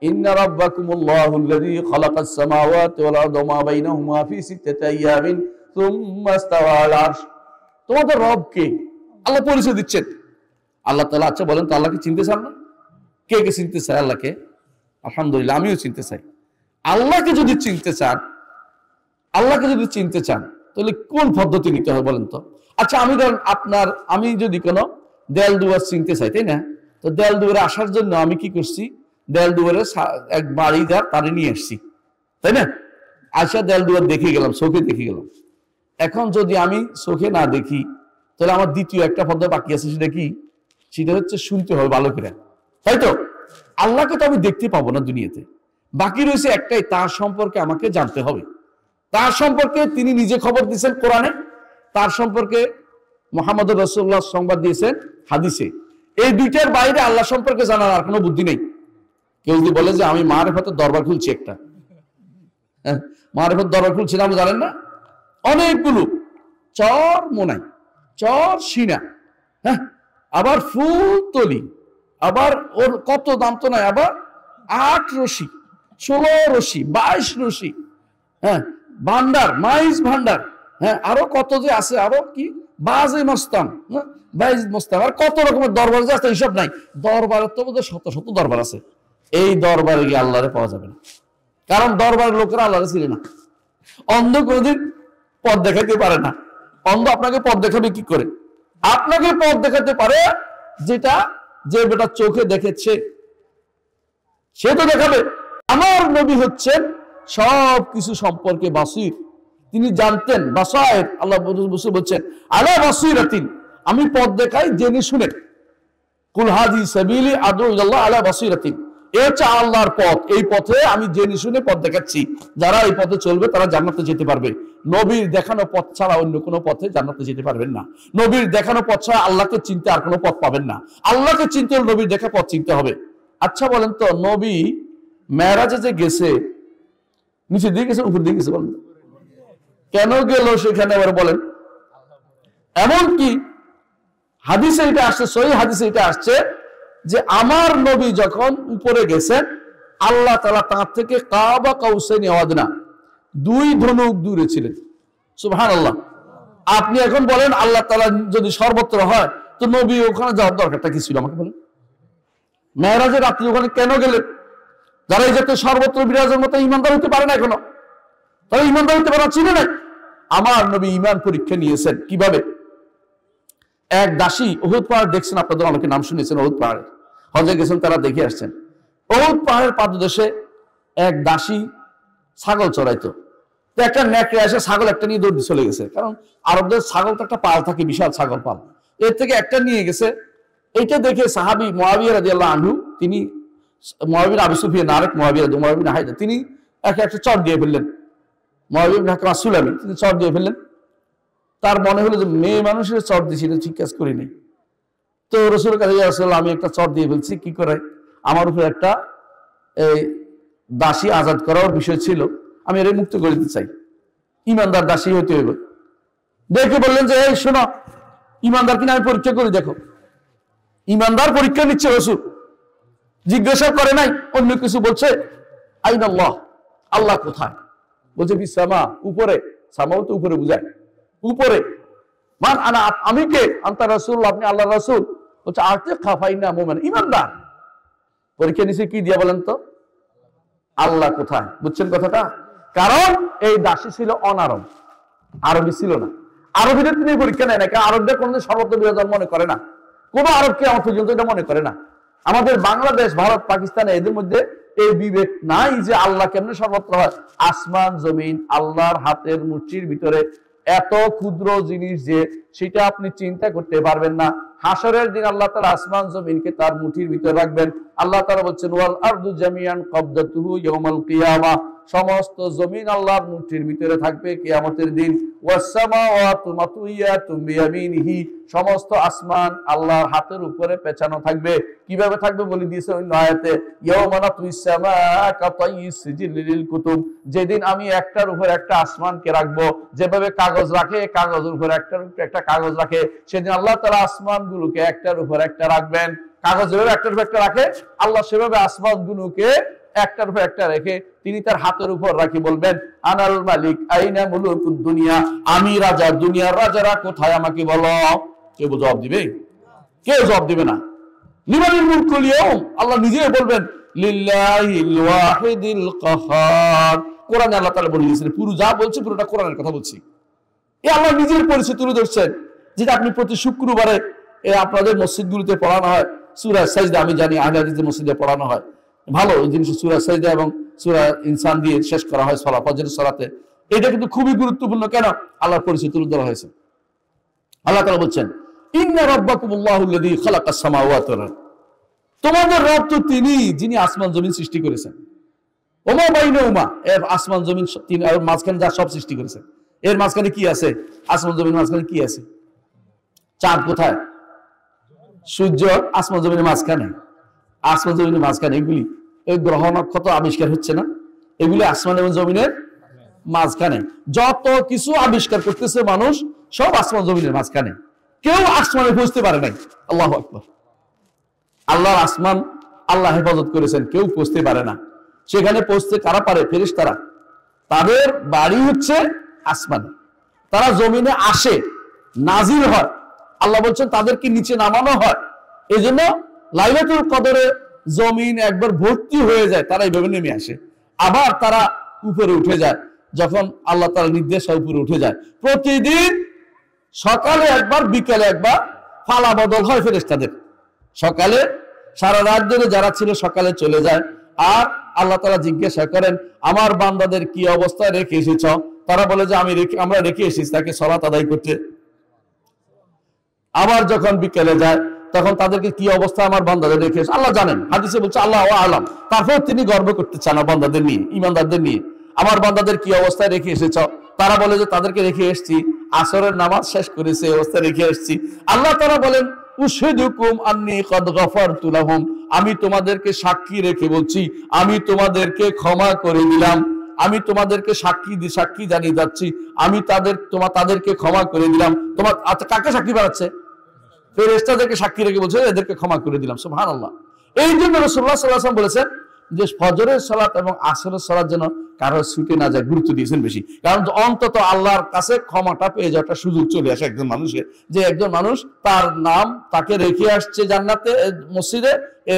ইন্না রাব্বাকুমুল্লাহুল্লাযী খালাকাস সামাওয়াতি ওয়াল আরদা ওয়া মা বাইনাহুমা ফি সিত্তাতি আইয়ামিন সুম্মা ইসতাওয়া আলাল আরশ? তোমাদের রব কে? আল্লাহ পরিচয় দিচ্ছেন। আল্লাহ তাআলা, আচ্ছা বলেন তো আল্লাহকে চিনতে চান না? কে কে চিনতে চায় আল্লাহকে? আলহামদুলিল্লাহ, আমিও চিনতে চাই। আল্লাহকে যদি চিনতে চান, তাহলে কোন পদ্ধতি নিতে হবে বলেন তো? আচ্ছা আমি ধরেন আমি যদি কোনো দেয়াল দুয়ার চিনতে চাই, তাই না? তো দেয়াল দুয়ারে আসার জন্য আমি কি করছি? দেয়াল দুয়ারে এক বাড়িদার তারে নিয়ে আসছি, তাই না? আসা দেয়াল দুয়ার দেখে গেলাম, চোখে দেখে গেলাম। এখন যদি আমি চোখে না দেখি, তাহলে আমার দ্বিতীয় একটা পদ্ধতি বাকি আছে, সেটা কি? সেটা হচ্ছে শুনতে হবে ভালো করে, তাই তো? আল্লাহকে তো আমি দেখতে পাবো না দুনিয়াতে, বাকি রয়েছে একটাই, তার সম্পর্কে আমাকে জানতে হবে। তার সম্পর্কে তিনি নিজে খবর দিয়েছেন কোরআনে, তার সম্পর্কে মুহাম্মদুর রাসূলুল্লাহ সংবাদ দিয়েছেন হাদিসে। এই দুইটার বাইরে আল্লাহ সম্পর্কে জানার আর কোনো বুদ্ধি নেই। কেউ যদি বলে যে আমি মারিফতের দরবার খুলছি, একটা মারিফত দরবার খুলছিলাম, জানেন না? অনেকগুলো চর মোনাই, চর সিনা, হ্যাঁ, আবার ফুলতলি, আবার ওর কত দাম তো নাই, আবার 8 রশি, 16 রশি, 22 রশি, হ্যাঁ, ভান্ডার, মাইজ ভান্ডার, হ্যাঁ, আরো কত যে আছে, আরো কি বাজে মস্তান, বাইজ মস্তান, আর কত রকমের দরবার যে আছে হিসাব নাই। দরবারের তো বোধহয় শত শত দরবার আছে। এই দরবারে গিয়ে আল্লাহরে পাওয়া যাবে না, কারণ দরবারের লোকেরা আল্লাহরে ছিল না। অন্ধ কোনদিন পথ দেখাইতে পারে না। অন্ধ আপনাকে পথ দেখাবে কি করে? আপনাকে পথ দেখাতে পারে যেটা, যে বেটা চোখে দেখেছে সে তো দেখাবে। আমার নবী হচ্ছেন সব কিছু সম্পর্কে বাসির, তিনি জানতেন। বাসায়ের, আল্লাহ বলছেন আলা বাসিরাতিন, আমি পথ দেখাই জেনে শুনে। কুল হাদি সাবিলি আদউ ইলাল্লাহ আলা বাসিরাতিন, এ হচ্ছে আল্লাহর পথ, এই পথে আমি জেনে শুনে পথ দেখাচ্ছি। যারা এই পথে চলবে তারা জান্নাতে যেতে পারবে। নবীর দেখানো পথ ছাড়া অন্য কোনো পথে জান্নাতে যেতে পারবেন না। নবীর দেখানো পথ ছাড়া আল্লাহকে চিনতে আর কোনো পথ পাবেন না। আল্লাহকে চিনতে হলে নবীর দেখা পথ চিনতে হবে। আচ্ছা বলেন তো, নবী মেরাজে যে গেছে, নিচে দিয়ে গেছে উপর দিয়ে গেছে? বলেন কেন গেল সেখানে আবার বলেন। এমনকি হাদিসে এটা আসছে, সহিহ হাদিসে এটা আসছে যে আমার নবী যখন উপরে গেছেন, আল্লাহ তাআলা তার থেকে কাবা কাউসাইন আওয়াদনা, 2 ধনুক দূরে ছিলেন। সুবহানাল্লাহ। আপনি এখন বলেন আল্লাহ তাআলা যদি সর্বত্র হয় তো নবী ওখানে যাওয়ার দরকারটা কি ছিল? আমাকে বলেন। মেরাজের রাত্রি ওখানে কেন গেলেন? যারা এই যাতে সর্বত্র বিরাজের মতো ইমানদার হতে পারে না, এখনো তারা ইমানদার হতে পারা চিনে নাই। আমার নবী ইমান পরীক্ষা নিয়েছেন কিভাবে? এক দাসী, উহুদ পাহাড় দেখছেন, আপনাদের অনেকে নাম শুনেছেন উহুদ পাহাড়ের, হজে গেছেন তারা দেখে আসছেন। উহুদ পাহাড়ের পাদদেশে এক দাসী ছাগল চড়াইতো। তো একটা নেকড়ে এসে ছাগল একটা নিয়ে দৌড় দিয়ে চলে গেছে, কারণ আরবদের ছাগল তো একটা পাল থাকে, বিশাল ছাগল পাল, এর থেকে একটা নিয়ে গেছে। এইটা দেখে সাহাবী মুআবিয়া রাদিয়াল্লাহু আনহু, তিনি মুআবিয়া আবু সুফিয়ান, আরেক মুআবিয়া মুআবিয়া হায়দা, তিনি একটা চড় দিয়ে ফেললেন। মুআবিয়া ইবনে হাকাম আস-সুলামি, তিনি চড় দিয়ে ফেললেন। তার মনে হলো যে মেয়ে মানুষের চড় দিয়েছিল, ঠিক কাজ করি নাই। তো রাসূল কাছে রাসূলুল্লাহ, আমি একটা চড় দিয়ে ফেলছি, কি করে? আমার উপর একটা এই দাসী আজাদ করার বিষয় ছিল, আমি এর মুক্ত করে দিতে চাই, ইমানদার দাসী হইতে হইবে। দেখে বললেন যে এই শোনো, ইমানদার কিনা আমি পরীক্ষা করি, দেখো। ইমানদার পরীক্ষা নিচ্ছে রাসূল, জিজ্ঞাসা করে নাই, অন্য কিছু বলছে। আইনাল্লাহ, আল্লাহ কোথায়? বলছে বিসামা, উপরে। সামাও তো উপরে বুঝায়, উপরে। মান আনা, আমি কে? আনতা রাসূলুল্লাহ, আপনি আল্লাহর রাসূল। বলছে আতিকা ফাইনা মুমিন, ইমানদার। পরীক্ষা নিছে কি দিয়া বলেন তো? আল্লাহ কোথায়? বুঝছেন কথাটা? কারণ এই দাসী ছিল অনারব, আরবি ছিল না। আরবিদের তিনি পরীক্ষা নেয় না, কারণ আরবদের কোনদিন সর্বত্র বিরাজমান মনে করে না, কোন আরবকে আমার পর্যন্ত এটা মনে করে না। আমাদের বাংলাদেশ, ভারত, পাকিস্তানে এদের মধ্যে এই বিবেক নাই যে আল্লাহ কেমনে সর্বত্র হয়। আসমান জমিন আল্লাহর হাতের মুঠির ভিতরে, এত ক্ষুদ্র জিনিস যে সেটা আপনি চিন্তা করতে পারবেন না। হাসরের দিন আল্লাহ তাআলা আসমান জমিনকে তার মুঠির ভিতরে রাখবেন। আল্লাহ তাআলা বলছেন ওয়াল আরদু জামিআন কবদাতুহু ইয়াউমাল কিয়ামা, সমস্ত জমিন আল্লাহর মুঠির ভিতরে থাকবে কিয়ামতের দিন। ওয়াস সামাওয়াতু মাতুইয়াতুম বিয়ামিনিহি, সমস্ত আসমান আল্লাহর হাতের উপরে পেছানো থাকবে। কিভাবে থাকবে বলে দিয়েছে অন্য আয়াতে, ইয়াউমা নাতুইস সামাআ কাতাইয়িস সিজিল লিল কুতুব, যেদিন আমি একটার উপর একটা আসমানকে রাখবো, যেভাবে কাগজ রাখে, কাগজের উপর একটা কাগজ রাখে, সেদিন আল্লাহ তাআলা আসমানগুলোকে একটার উপর একটা রাখবেন। কাগজ যেভাবে একটার উপর একটা রাখে, আল্লাহ সেভাবে আসমানগুলোকে একটার উপর একটা রেখে তিনি তার হাতের উপর রাখি বলবেন আনাল মালিক আইনা মুলুকুদ দুনিয়া, আমি রাজা, দুনিয়ার রাজারা কোথায় আমাকে বলো। কেউ জবাব দিবে? কেউ জবাব দিবে না। লিমানিল মুলকুল ইয়াউম, আল্লাহ নিজেই বলবেন লিল্লাহিল ওয়াহিদিল কাহার। কোরআনে আল্লাহ তাআলা বলে দিয়েছেন, পুরো যা বলছি পুরোটা কোরআনের কথা বলছি। এই আল্লাহ নিজের পরিচয় তুলে ধরছেন, যেটা আপনি প্রতি শুক্রবারে আপনাদের মসজিদগুলোতে পড়ানো হয়, সূরা সাজদা। আমি জানি আহলে হাদিসের মসজিদে পড়ানো হয়, ভালো এই জিনিস, সূরা সাজদা এবং সূরা ইনসান দিয়ে শেষ করা হয় সালাত, ফজরের সালাতে। এটা কিন্তু খুবই গুরুত্বপূর্ণ। কেন? আল্লাহর পরিচয় তুলে ধরা হয়েছে। আল্লাহ তাআলা বলছেন ইন্না রাব্বাকুমুল্লাহুল্লাযী খালাকাস সামাওয়াতি ওয়াল আরদ, তোমাদের রব তো তিনি যিনি আসমান জমিন সৃষ্টি করেছেন। ওমা বাইনাহুমা, এর আসমান জমিন তিন, আর মাঝখানে যা সব সৃষ্টি করেছেন। এর মাঝখানে কি আছে? আসমান জমিন মাঝখানে কি আছে? চাঁদ কোথায়? সূর্য আসমান জমিনের মাঝখানে, আসমান জমিনের মাঝখানে। এগুলি এই গ্রহ নক্ষত্র আবিষ্কার হচ্ছে না, এগুলি আসমান এবং জমিনের মাঝখানে। যত কিছু আবিষ্কার করতেছে মানুষ, সব আসমান জমিনের মাঝখানে। কেউ আসমানে পৌঁছতে পারে নাই। আল্লাহু আকবার। আল্লাহর আসমান আল্লাহ হেফাজত করেছেন, কেউ পৌঁছতে পারে না। সেখানে পৌঁছতে কারা পারে? ফেরেশতারা। তাদের বাড়ি হচ্ছে আসমানে, তারা জমিনে আসে, নাজিল হয়, আল্লাহ বলছেন তাদেরকে নিচে নামানো হয়। এই জন্য লাইলাতুল কদরে জমিন একবার ভর্তি হয়ে যায়, তারা এইভাবে নেমে আসে। আবার তারা উপরে উঠে যায়, যখন আল্লাহ তাআলা নির্দেশ হয় উপরে উঠে যায়। প্রতিদিন সকালে একবার, বিকালে একবার ফালা বদল হয় ফেরেশতাদের। সকালে সারা রাত ধরে যারা ছিল সকালে চলে যায়, আর আল্লাহ তাআলা জিজ্ঞাসা করেন আমার বান্দাদের কি অবস্থায় রেখে এসেছ? তারা বলে যে আমরা রেখে এসেছি তাকে সালাত আদায় করতে। আবার যখন বিকেলে যায় তখন তাদেরকে কি অবস্থা আমার বান্দাদের রেখে এসেছে আল্লাহ জানেন, হাদিসে বলছে আল্লাহ আলাম। তারপর তিনি গর্ব করতে চান না বান্দাদের নিয়ে, ইমানদারদের নিয়ে, আমার বান্দাদের কি অবস্থায় রেখে এসেছ? তারা বলে যে তাদেরকে রেখে এসেছি, আসরের নামাজ শেষ করেছে এই অবস্থায় রেখে এসেছি। আল্লাহ তাআলা বলেন উশহিদুকুম আন্নী কদ গফারতু লাহুম, আমি তোমাদেরকে সাক্ষী রেখে বলছি আমি তোমাদেরকে ক্ষমা করে দিলাম। আমি তোমাদেরকে সাক্ষী জানিয়ে যাচ্ছি আমি তাদেরকে ক্ষমা করে দিলাম। তোমার কাকে সাক্ষী বানাচ্ছে? ফেরেশতাদেরকে সাক্ষী রেখে বলছে এদেরকে ক্ষমা করে দিলাম। সুবহানাল্লাহ। এই জন্য রাসূলুল্লাহ সাল্লাল্লাহু আলাইহি ওয়াসাল্লাম বলেছেন যে ফজরের সালাত এবং আসরের সালাত যেন কারো ছুটে না যায়, গুরুত্ব দিয়েছেন বেশি। কারণ অন্তত আল্লাহর কাছে ক্ষমাটা পেয়ে যাওয়াটা সুযোগ চলে আসে একজন মানুষের, যে একজন মানুষ তার নাম তাকে রেখে আসছে জান্নাতে মসজিদে,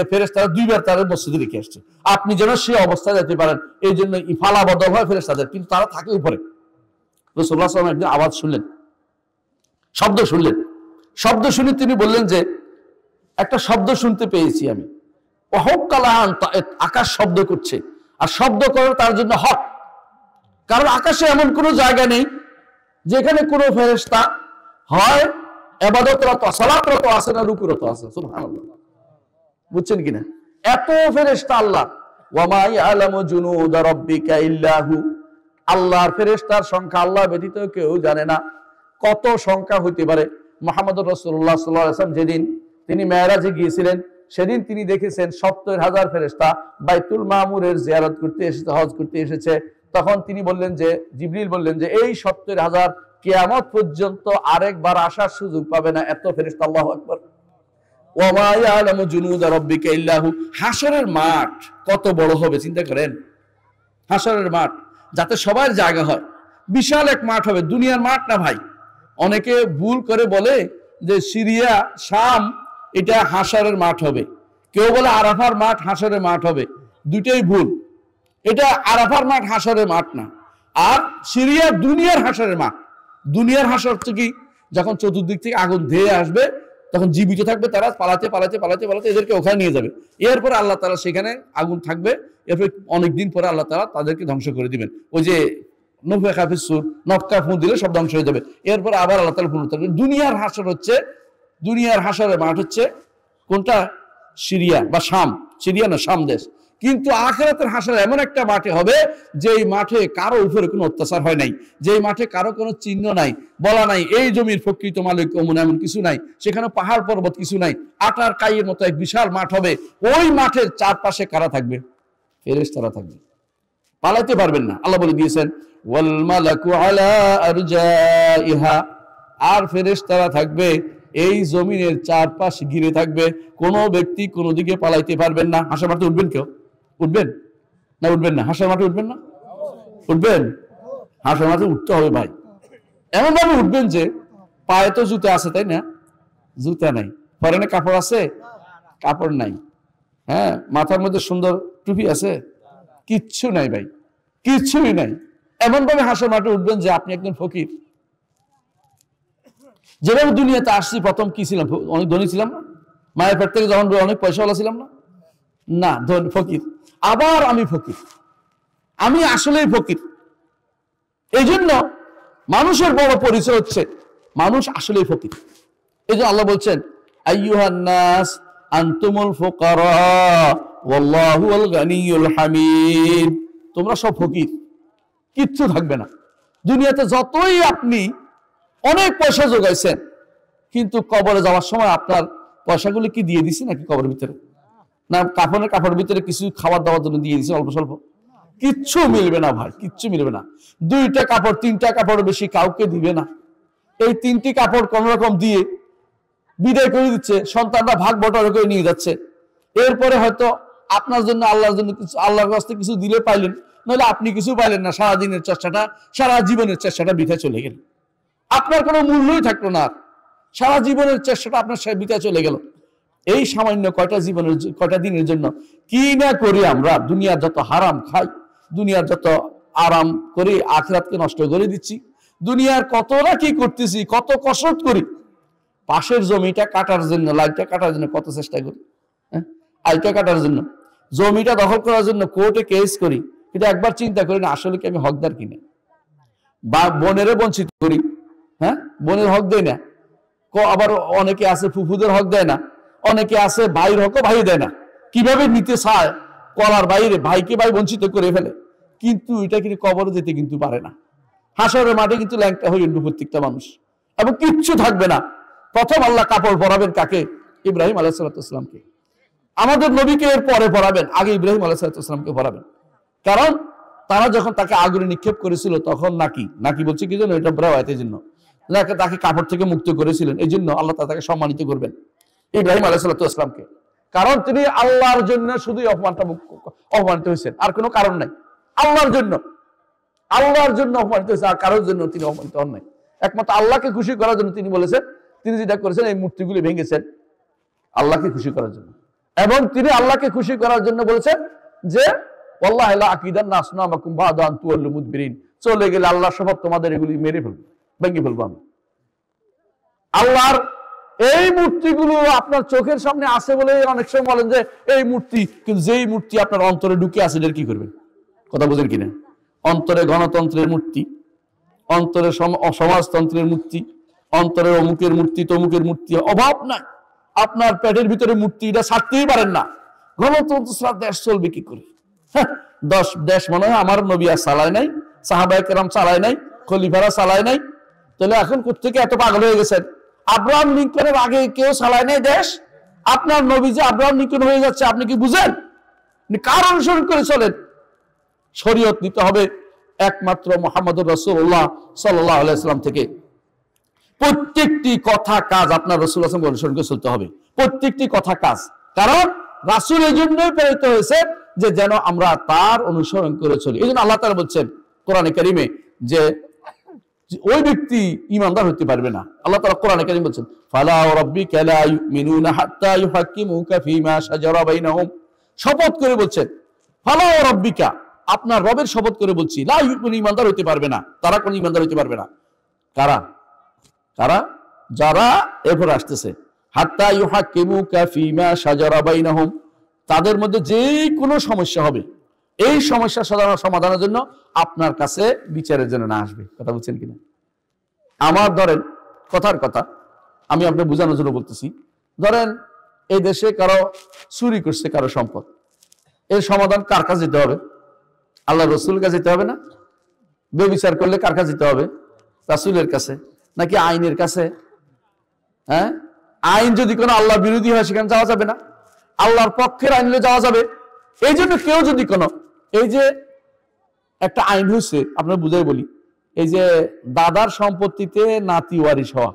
ফেরেশতারা দুইবার তার মসজিদে রেখে আসছে, আপনি যেন সেই অবস্থায় যেতে পারেন। এই জন্য ইফালা বদল হয় ফেরেশতাদের, কিন্তু তারা থাকে উপরে। রাসূলুল্লাহ সাল্লাল্লাহু আলাইহি ওয়াসাল্লাম একদিন আওয়াজ শুনলেন, শব্দ শুনলেন। শব্দ শুনে তিনি বললেন যে একটা শব্দ শুনতে পেয়েছি আমি, আকাশ শব্দ করছে, আর শব্দ করে তার জন্য হক। কারণ আকাশে এমন কোন জায়গা নেই যেখানে কোন ফেরেশতা হয় ইবাদতরত সালাতরত আছে না রুকুরত আছে। সুবহানাল্লাহ, বুঝছেন কিনা? এত ফেরেশতা আল্লাহ, ওয়া মা ইয়ালামু জুনুদা রাব্বিকা ইল্লা হু, আল্লাহর ফেরেশতার সংখ্যা আল্লাহ ব্যতীত কেউ জানে না। কত সংখ্যা হইতে পারে? মুহাম্মদুর রাসূলুল্লাহ সাল্লাল্লাহু আলাইহি ওয়াসাল্লাম যেদিন তিনি মেরাজে গিয়েছিলেন সেদিন তিনি দেখেছেন 70,000 ফেরেশতা বাইতুল মামুরের জিয়ারত করতে এসেছে, হজ করতে এসেছে। তখন তিনি বললেন যে জিবরিল বললেন যে এই 70,000 কিয়ামত পর্যন্ত আরেকবার আসার সুযোগ পাবে না, এত ফেরেশতা। আল্লাহু আকবার। ওয়া মা ইয়ালামু জুনুদা রাব্বিকা ইল্লা হু। হাশরের মাঠ কত বড় হবে চিন্তা করেন। হাশরের মাঠ যাতে সবার জায়গা হয়, বিশাল এক মাঠ হবে, দুনিয়ার মাঠ না ভাই। অনেকে ভুল করে বলে যে সিরিয়া শাম এটা হাশরের মাঠ হবে, কেউ বলে আরাফার মাঠ হাশরের মাঠ হবে, দুইটাই ভুল। এটা আরাফার মাঠ হাশরের মাঠ না, আর সিরিয়া দুনিয়ার হাশরের মাঠ। দুনিয়ার হাশর হচ্ছে কি, যখন চতুর্দিক থেকে আগুন ধেয়ে আসবে তখন জীবিত থাকবে তারা, পালাতে পালাতে পালাতে পালাতে এদেরকে ওখানে নিয়ে যাবে। এরপর আল্লাহ তাআলা সেখানে আগুন থাকবে, এরপর অনেকদিন পরে আল্লাহ তাআলা তাদেরকে ধ্বংস করে দিবেন। ওই যে নফখা ফিস সূর, নফখা ফুঁ দিলে সব ধ্বংস হয়ে যাবে, এরপর আবার আল্লাহ তাআলা পুনরুত্থান করবেন। দুনিয়ার হাশর হচ্ছে, দুনিয়ার হাশরের মাঠ হচ্ছে কোনটা? সিরিয়া বা শাম, সিরিয়া না শাম দেশ। কিন্তু আখিরাতের হাশর এমন একটা মাঠে হবে যেই মাঠে কারো উপরে কোনো অত্যাচার হয় নাই, যেই মাঠে কারো কোনো চিহ্ন নাই, বলা নাই এই জমির প্রকৃত মালিক অমন, এমন কিছু নাই, সেখানে পাহাড় পর্বত কিছু নাই, আটার কাইয়ের মতো এক বিশাল মাঠ হবে। ওই মাঠের চারপাশে কারা থাকবে? ফেরেশতারা থাকবে, পালাতে পারবেন না। আল্লাহ বলে দিয়েছেন ওয়াল মালাকু আলা আরজাইহা, আর ফেরেশতারা থাকবে এই জমিনের চারপাশ ঘিরে থাকবে, কোনো ব্যক্তি কোনো দিকে পালাইতে পারবেন না। হাসর মাঠে উঠবেন? কেউ উঠবেন না? উঠবেন না? হাসর মাঠে উঠবেন না? উঠবেন? হাসর মাঠে উঠতে হবে ভাই, এমন ভাবে উঠবেন যে পায়ে তো জুতা আছে, তাই না? জুতা নাই, পরনে কাপড় আছে, কাপড় নাই, হ্যাঁ, মাথার মধ্যে সুন্দর টুপি আছে, কিচ্ছু নাই ভাই, কিচ্ছুই নাই। এমন ভাবে হাসর মাঠে উঠবেন যে আপনি একজন ফকির। যেভাবে দুনিয়াতে আসছি প্রথম কি ছিলাম? অনেক ধনী ছিলাম না? মায়ের পেট থেকে যখন অনেক পয়সাওয়ালা ছিলাম না? না, ফকির। আবার আমি ফকির, আমি আসলেই ফকির। এই জন্য মানুষের বড় পরিচয় হচ্ছে মানুষ আসলেই ফকির। এই জন্য আল্লাহ বলছেন আইয়ুহান নাস আনতুমুল ফুকারা ওয়াল্লাহুল গানিয়ুল হামিদ। তোমরা সব ফকির, কিচ্ছু থাকবে না দুনিয়াতে। যতই আপনি অনেক পয়সা জোগাইছেন, কিন্তু কবরে যাওয়ার সময় আপনার পয়সাগুলো কি দিয়ে দিছি নাকি কবরের ভিতরে? না কাপড়ের ভিতরে কিছু খাবার দাবার জন্য দিয়ে দিছে অল্প স্বল্প? কিচ্ছু মিলবে না ভাই, কিচ্ছু মিলবে না। 2টা কাপড় 3টা কাপড় বেশি কাউকে দিবে না। এই 3টি কাপড় কোন রকম দিয়ে বিদায় করে দিচ্ছে, সন্তানরা ভাগ বটরা করে নিয়ে যাচ্ছে। এরপরে হয়তো আপনার জন্য আল্লাহর জন্য কিছু, আল্লাহর কাছ থেকে কিছু দিলে পাইলেন, নইলে আপনি কিছু পাইলেন না। সারা দিনের চেষ্টাটা, সারা জীবনের চেষ্টাটা বৃথা চলে গেল। আপনার কোনো মূল্যই থাকলো না। সারা জীবনের চেষ্টাটা আপনার বিতা চলে গেল এই সামান্য কয়টা দিনের জন্য। কি না করি আমরা, দুনিয়ার যত হারাম খাই, দুনিয়ার যত আরাম করি, আখিরাতকে নষ্ট করে দিচ্ছি। দুনিয়ার কত না কি করতেছি, কত কসরত করি, পাশের জমিটা কাটার জন্য, লাইটটা কাটার জন্য কত চেষ্টা করি, আইটা কাটার জন্য, জমিটা দখল করার জন্য কোর্টে কেস করি, কিন্তু একবার চিন্তা করি না আসলে কি আমি হকদার কিনা। বা বোনেরে বঞ্চিত করি, বোনের হক দেয় না। আবার অনেকে আছে ফুফুদের হক দেয় না, অনেকে আছে ভাইয়ের হকও ভাই দেয় না। কিভাবে নিতে চায় কলার বাইরে, ভাইকে ভাই বঞ্চিত করে ফেলে, কিন্তু এটা কিন্তু কবরে যেতে কিন্তু পারে না। হাসরের মাঠে কিন্তু ল্যাংটা হয়ে উঠবে প্রত্যেকটা মানুষ, এবং কিচ্ছু থাকবে না। প্রথম আল্লাহ কাপড় পরাবেন কাকে? ইব্রাহিম আলাইহিস সালামকে। আমাদের নবীকে এর পরে পরাবেন, আগে ইব্রাহিম আলাইহিস সালামকে পরাবেন। কারণ তারা যখন তাকে আগুনে নিক্ষেপ করেছিল তখন নাকি বলছে কি জন্য, এটা ব্রাওয়াতের জন্য, তাকে কাপড় থেকে মুক্ত করেছিলেন, এই জন্য আল্লাহ তাকে সম্মানিত করবেন ইব্রাহিম আলাইহিস সালামকে। কারণ তিনি আল্লাহর জন্য শুধুই অপমানিত হয়েছেন, আর কোনো কারণ নাই। আল্লাহর জন্য অপমানিত হয়েছে, আর কারোর জন্য তিনি অপমানিত হন নাই। একমাত্র আল্লাহকে খুশি করার জন্য তিনি বলেছেন, তিনি যেটা করেছেন এই মূর্তিগুলি ভেঙেছেন আল্লাহকে খুশি করার জন্য। এবং তিনি আল্লাহকে খুশি করার জন্য বলেছেন যে ওয়াল্লাহি লা আকিদান নাসনামাকুম বাদা আন তুওয়াল্লু মুদবিরিন, চলে গেলে আল্লাহর শপথ তোমাদের এগুলি মেরে ফেলবো, ভেঙে ফেলবো আমি। আল্লাহর এই মূর্তিগুলো আপনার চোখের সামনে আসে বলে অনেক সময় বলেন যে এই মূর্তি, কিন্তু যেই মূর্তি আপনার অন্তরে ঢুকে আছে এর কি করবেন? কথা বুঝেন কিনা? অন্তরে গণতন্ত্রের মূর্তি, অন্তরে সমাজতন্ত্রের মূর্তি, অন্তরে অমুকের মূর্তি তমুকের মূর্তি, অভাব নাই। আপনার পেটের ভিতরে মূর্তি, এটা ছাড়তেই পারেন না। গণতন্ত্র ছাড়া দেশ চলবে কি করে? দেশ মনে হয় আমার নবী আর চালায় নাই, সাহাবায়ে কেরাম চালায় নাই, খলিফারা চালায় নাই, তাহলে এখন কোত্থেকে এত পাগল হয়ে গেছেন? আব্রাহাম লিঙ্কনের আগে কেউ চালায় নাই দেশ, আপনার নবী যে আব্রাহাম লিঙ্কন হয়ে যাচ্ছে আপনি কি বুঝেন? কার অনুসরণ করে চলেন? শরীয়ত নিতে হবে একমাত্র মুহাম্মদুর রাসূলুল্লাহ সাল্লাল্লাহু আলাইহি ওয়াসাল্লাম থেকে। প্রত্যেকটি কথা কাজ আপনার রাসূলুল্লাহ সাল্লাল্লাহু আলাইহি ওয়াসাল্লাম অনুসরণ করে চলতে হবে, প্রত্যেকটি কথা কাজ। কারণ রাসূল এই জন্যই প্রেরিত হয়েছে যে যেন আমরা তার অনুসরণ করে চলি। এই জন্য আল্লাহ তাআলা বলছেন কোরআনে কারিমে যে ওই ব্যক্তি ঈমানদার হতে পারবে না। আল্লাহ তাআলা কোরআনে কারিম বলছেন ফালা রাব্বিকা লা ইউমিনুনা হাত্তা ইউহাক্কিমুকা ফীমা শাজারা বাইনাহুম, শপথ করে বলছেন ফালা রাব্বিকা, আপনার রবের শপথ করে বলছি, লা ইউমিনু, ঈমানদার হতে পারবে না। তারা কোন ঈমানদার হতে পারবে না? কারা? যারা এরপর আসতেছে হাত্তা ইউহাক্কিমুকা ফীমা শাজারা বাইনাহুম, তাদের মধ্যে যে কোনো সমস্যা হবে, এই সমস্যা সমাধানের জন্য আপনার কাছে বিচারের জন্য না আসবে। কথা বলছেন কিনা? আমার ধরেন কথার কথা আমি আপনাকে বোঝানোর জন্য বলতেছি, ধরেন এই দেশে কারো চুরি করছে কারো সম্পদ, এর সমাধান কার কাছে যেতে হবে? আল্লাহ রসুল কাছে যেতে হবে না? বেবিচার করলে কার কাছে যেতে হবে? রাসূলের কাছে নাকি আইনের কাছে? আইন যদি কোনো আল্লাহ বিরোধী হয় সেখানে যাওয়া যাবে না, আল্লাহর পক্ষের আইনে যাওয়া যাবে। এই জন্য কেউ যদি কোনো, এই যে একটা আইন হয়েছে আপনার বুঝাই বলি, এই যে দাদার সম্পত্তিতে নাতি ওয়ারিশ হওয়া,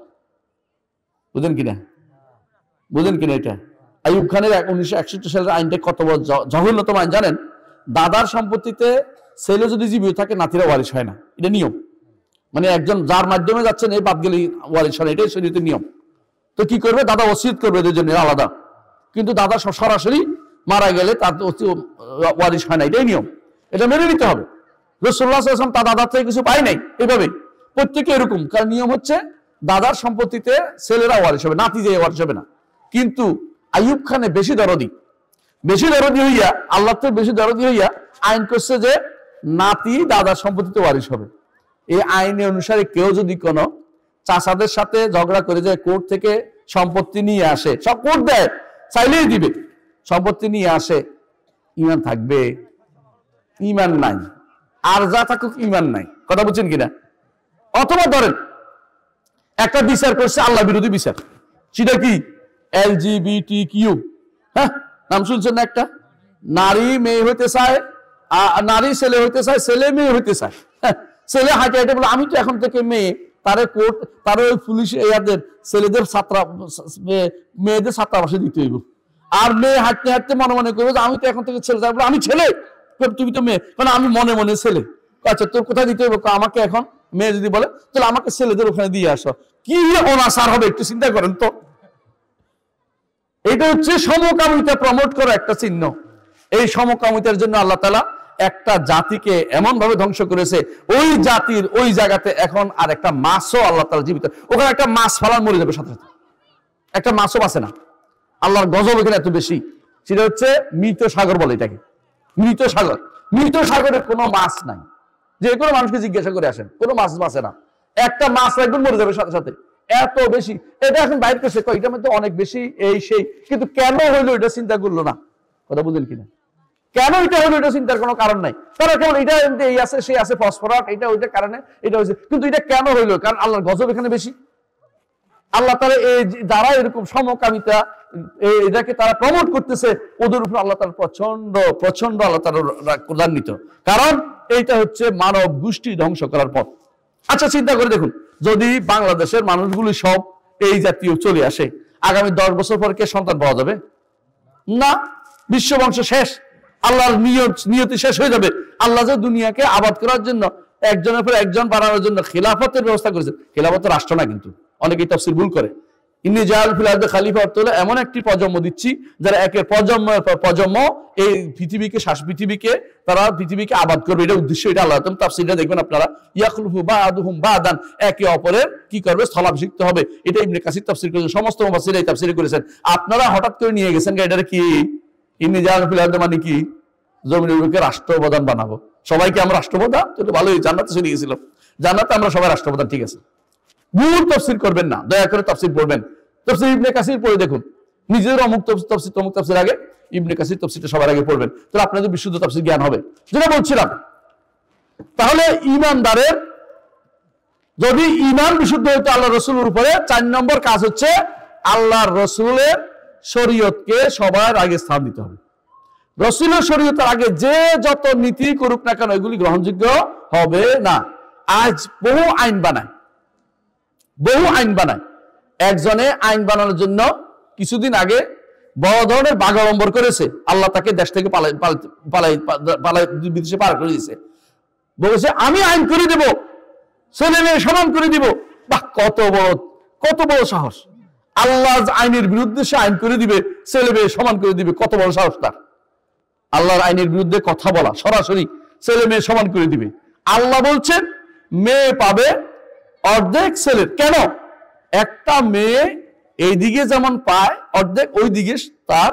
বুঝেন কিনা? এটা আইয়ুব খানের 1961 সালের আইনটা কত বড় জঘন্যতম আইন জানেন? দাদার সম্পত্তিতে ছেলে যদি জীবিত থাকে নাতিরা ওয়ারিশ হয় না, এটা নিয়ম। মানে একজন যার মাধ্যমে যাচ্ছেন এই বাদ গেলে ওয়ারিশ হয় না, এটাই শরীয়তের নিয়ম। তো কি করবে? দাদা ওসিয়ত করবে এদের জন্য আলাদা, কিন্তু দাদা সরাসরি মারা গেলে তার ওয়ারিশ হয় না, এটাই নিয়ম, এটা মেনে নিতে হবে। রাসূলুল্লাহ সাল্লাল্লাহু আলাইহি ওয়াসাল্লাম তার দাদার থেকে কিছু পায় নাই, এইভাবে প্রত্যেকে এরকম। কারণ নিয়ম হচ্ছে দাদার সম্পত্তিতে ছেলেরা ওয়ারিশ হবে, নাতি যে ওয়ারিশ হবে না। কিন্তু আইয়ুব খানে বেশি দরদি হইয়া, আল্লাহ তো বেশি দরদি হইয়া আইন করছে যে নাতি দাদার সম্পত্তিতে ওয়ারিশ হবে। এই আইনের অনুসারে কেউ যদি কোনো চাচাদের সাথে ঝগড়া করে যে কোর্ট থেকে সম্পত্তি নিয়ে আসে, সব কোর্ট দেয়, চাইলেই দিবে, সম্পত্তি নিয়ে আসে, ঈমান থাকবে? ঈমান নাই। আর যা থাকুক ঈমান নাই। কথা বুঝছেন কিনা? অথবা ধরেন একটা বিচার করছে আল্লাহ বিরোধী বিচার, সেটা কি? LGBTQ, নাম শুনছেন না? একটা নারী মেয়ে হইতে চায়, নারী ছেলে হইতে চায়, ছেলে মেয়ে হইতে চায়। ছেলে হাঁটে হাঁটে বলে আমি তো এখন থেকে মেয়ে, তারে কোর্ট, তারে ওই পুলিশ এদের ছেলেদের মেয়েদের ছাত্রাবাসে দিতে হইব। আর মেয়ে হাঁটতে হাঁটতে মনে মনে করবো যে আমি তো এখন থেকে ছেলে, আমি ছেলে, তুমি তো মেয়ে, কারণ আমি মনে মনে ছেলে। আচ্ছা তোর কোথায় দিতে হইব? আমাকে এখন মেয়ে যদি বলে তাহলে আমাকে ছেলেদের ওখানে দিয়ে আসো, কি অনাচার হবে একটু চিন্তা করেন তো। এটা হচ্ছে সমকামিতা প্রমোট করা একটা চিহ্ন। এই সমকামিতার জন্য আল্লাহ তাআলা একটা জাতিকে এমন ভাবে ধ্বংস করেছে, ওই জাতির ওই জায়গাতে এখন আর একটা মাছও আল্লাহ তাআলা জীবিত, ওখানে একটা মাছ ফালান মরে যাবে সাথে সাথে, একটা মাছও বাঁচে না। আল্লাহর গজব এখানে এত বেশি, সেটা হচ্ছে মৃত সাগর বলে এটাকে, মৃত সাগর। মৃত সাগরে কোনো মাছ নাই, যে কোনো মানুষকে জিজ্ঞাসা করে আসেন, কোনো মাছ বাঁচে না, একটা মাছ একদম মরে যাবে সাথে সাথে, এত বেশি। এটা এখন বাইর করছে এটার মধ্যে অনেক বেশি এই সেই, কিন্তু কেন হইলো এটা চিন্তা করলো না, কথা বুঝলেন কিনা? কেন এটা হলো এটা চিন্তার কোনো কারণ নাই, তারা কেবল এটা এই আছে সে আছে ফসফরাস এটা ওইটার কারণে এটা হয়েছে, কিন্তু এটা কেন হইলো? কারণ আল্লাহর গজব এখানে বেশি। আল্লাহ তাআলা এই যারা এরকম সমকামিতা এটাকে তারা প্রমোট করতেছে, ওদের উপর আল্লাহ তাআলা প্রচন্ড প্রচন্ড আল্লাহ তাআলা ক্রোধান্বিত, কারণ এইটা হচ্ছে মানব গোষ্ঠী ধ্বংস করার পথ। আচ্ছা চিন্তা করে দেখুন, যদি বাংলাদেশের মানুষগুলি সব এই জাতীয় চলে আসে, আগামী 10 বছর পর কে সন্তান পাওয়া যাবে? না, বিশ্ব বংশ শেষ, আল্লাহর নিয়তি শেষ হয়ে যাবে। আল্লাহ যে দুনিয়াকে আবাদ করার জন্য একজনের পর একজন বানানোর জন্য খিলাফতের ব্যবস্থা করেছেন। খিলাফত রাষ্ট্র না, কিন্তু অনেকেই তাফসীর ভুল করে। ইন্নী জাআল ফিল আরদি খলিফা অর্থ হলো এমন একটি প্রজন্ম দিচ্ছি যারা একের প্রজন্মের পর প্রজন্ম এই পৃথিবীকে পৃথিবীকে তারা পৃথিবীকে আবাদ করবে, এটা উদ্দেশ্য। এটা আল্লাহ তাফসীরটা দেখবেন আপনারা, ইয়াখলুফু বা'দুহুম বা'দান, একে অপরের কি করবে? স্থলাভিষিক্ত হবে। এটা ইবনে কাসির তাফসীর করেছেন, সমস্ত মুফাসসির এই তাফসীর করেছেন। আপনারা হঠাৎ করে নিয়ে গেছেন এটার কি ইন্নী জাআল ফিল আরদি মানে কি? জমিনের উপরে রাষ্ট্রপ্রধান বানাবো। সবাইকে আমরা রাষ্ট্রপ্রধান, তো ভালোই, জান্নাতে চলে গেছিলাম, জান্নাতে আমরা সবাই রাষ্ট্রপ্রধান, ঠিক আছে। ভুল তাফসীর করবেন না, দয়া করে তাফসীর পড়বেন। তাফসীর ইবনে কাসির পড়ে দেখুন, নিজের অমুক তাফসীর তমুক তাফসীর আগে ইবনে কাসির তাফসীরটা সবার আগে পড়বেন, তাহলে আপনাদের বিশুদ্ধ তাফসীর জ্ঞান হবে। যেটা বলছিলাম, তাহলে ঈমানদারের যদি ঈমান বিশুদ্ধ হইতো আল্লাহর রাসূলের উপরে, 4 নম্বর কাজ হচ্ছে আল্লাহর রাসূলের শরীয়তকে সবার আগে স্থান দিতে হবে। রাসূলের শরীয়তের আগে যে যত নীতি করুক না কেন এগুলি গ্রহণযোগ্য হবে না। আজ বহু আইন বানায়। একজনে আইন বানানোর জন্য কিছুদিন আগে বড় ধরনের বাগাড়ম্বর করেছে, আল্লাহ তাকে দেশ থেকে পালাই বিদেশে পার করে দিয়েছে, বলেছে আমি আইন করে দেব, ছেলে মেয়ে সমান করে দিব। বাহ, কত বড় সাহস! আল্লাহ আইনের বিরুদ্ধে সে আইন করে দিবে, ছেলে মেয়ে সমান করে দিবে, কত বড় সাহস তার! আল্লাহর আইনের বিরুদ্ধে কথা বলা, সরাসরি ছেলে মেয়ে সমান করে দিবে। আল্লাহ বলছেন মেয়ে পাবে অর্ধেক ছেলের। কেন? একটা মেয়ে এইদিকে যেমন পায় অর্ধেক, ওই দিকে তার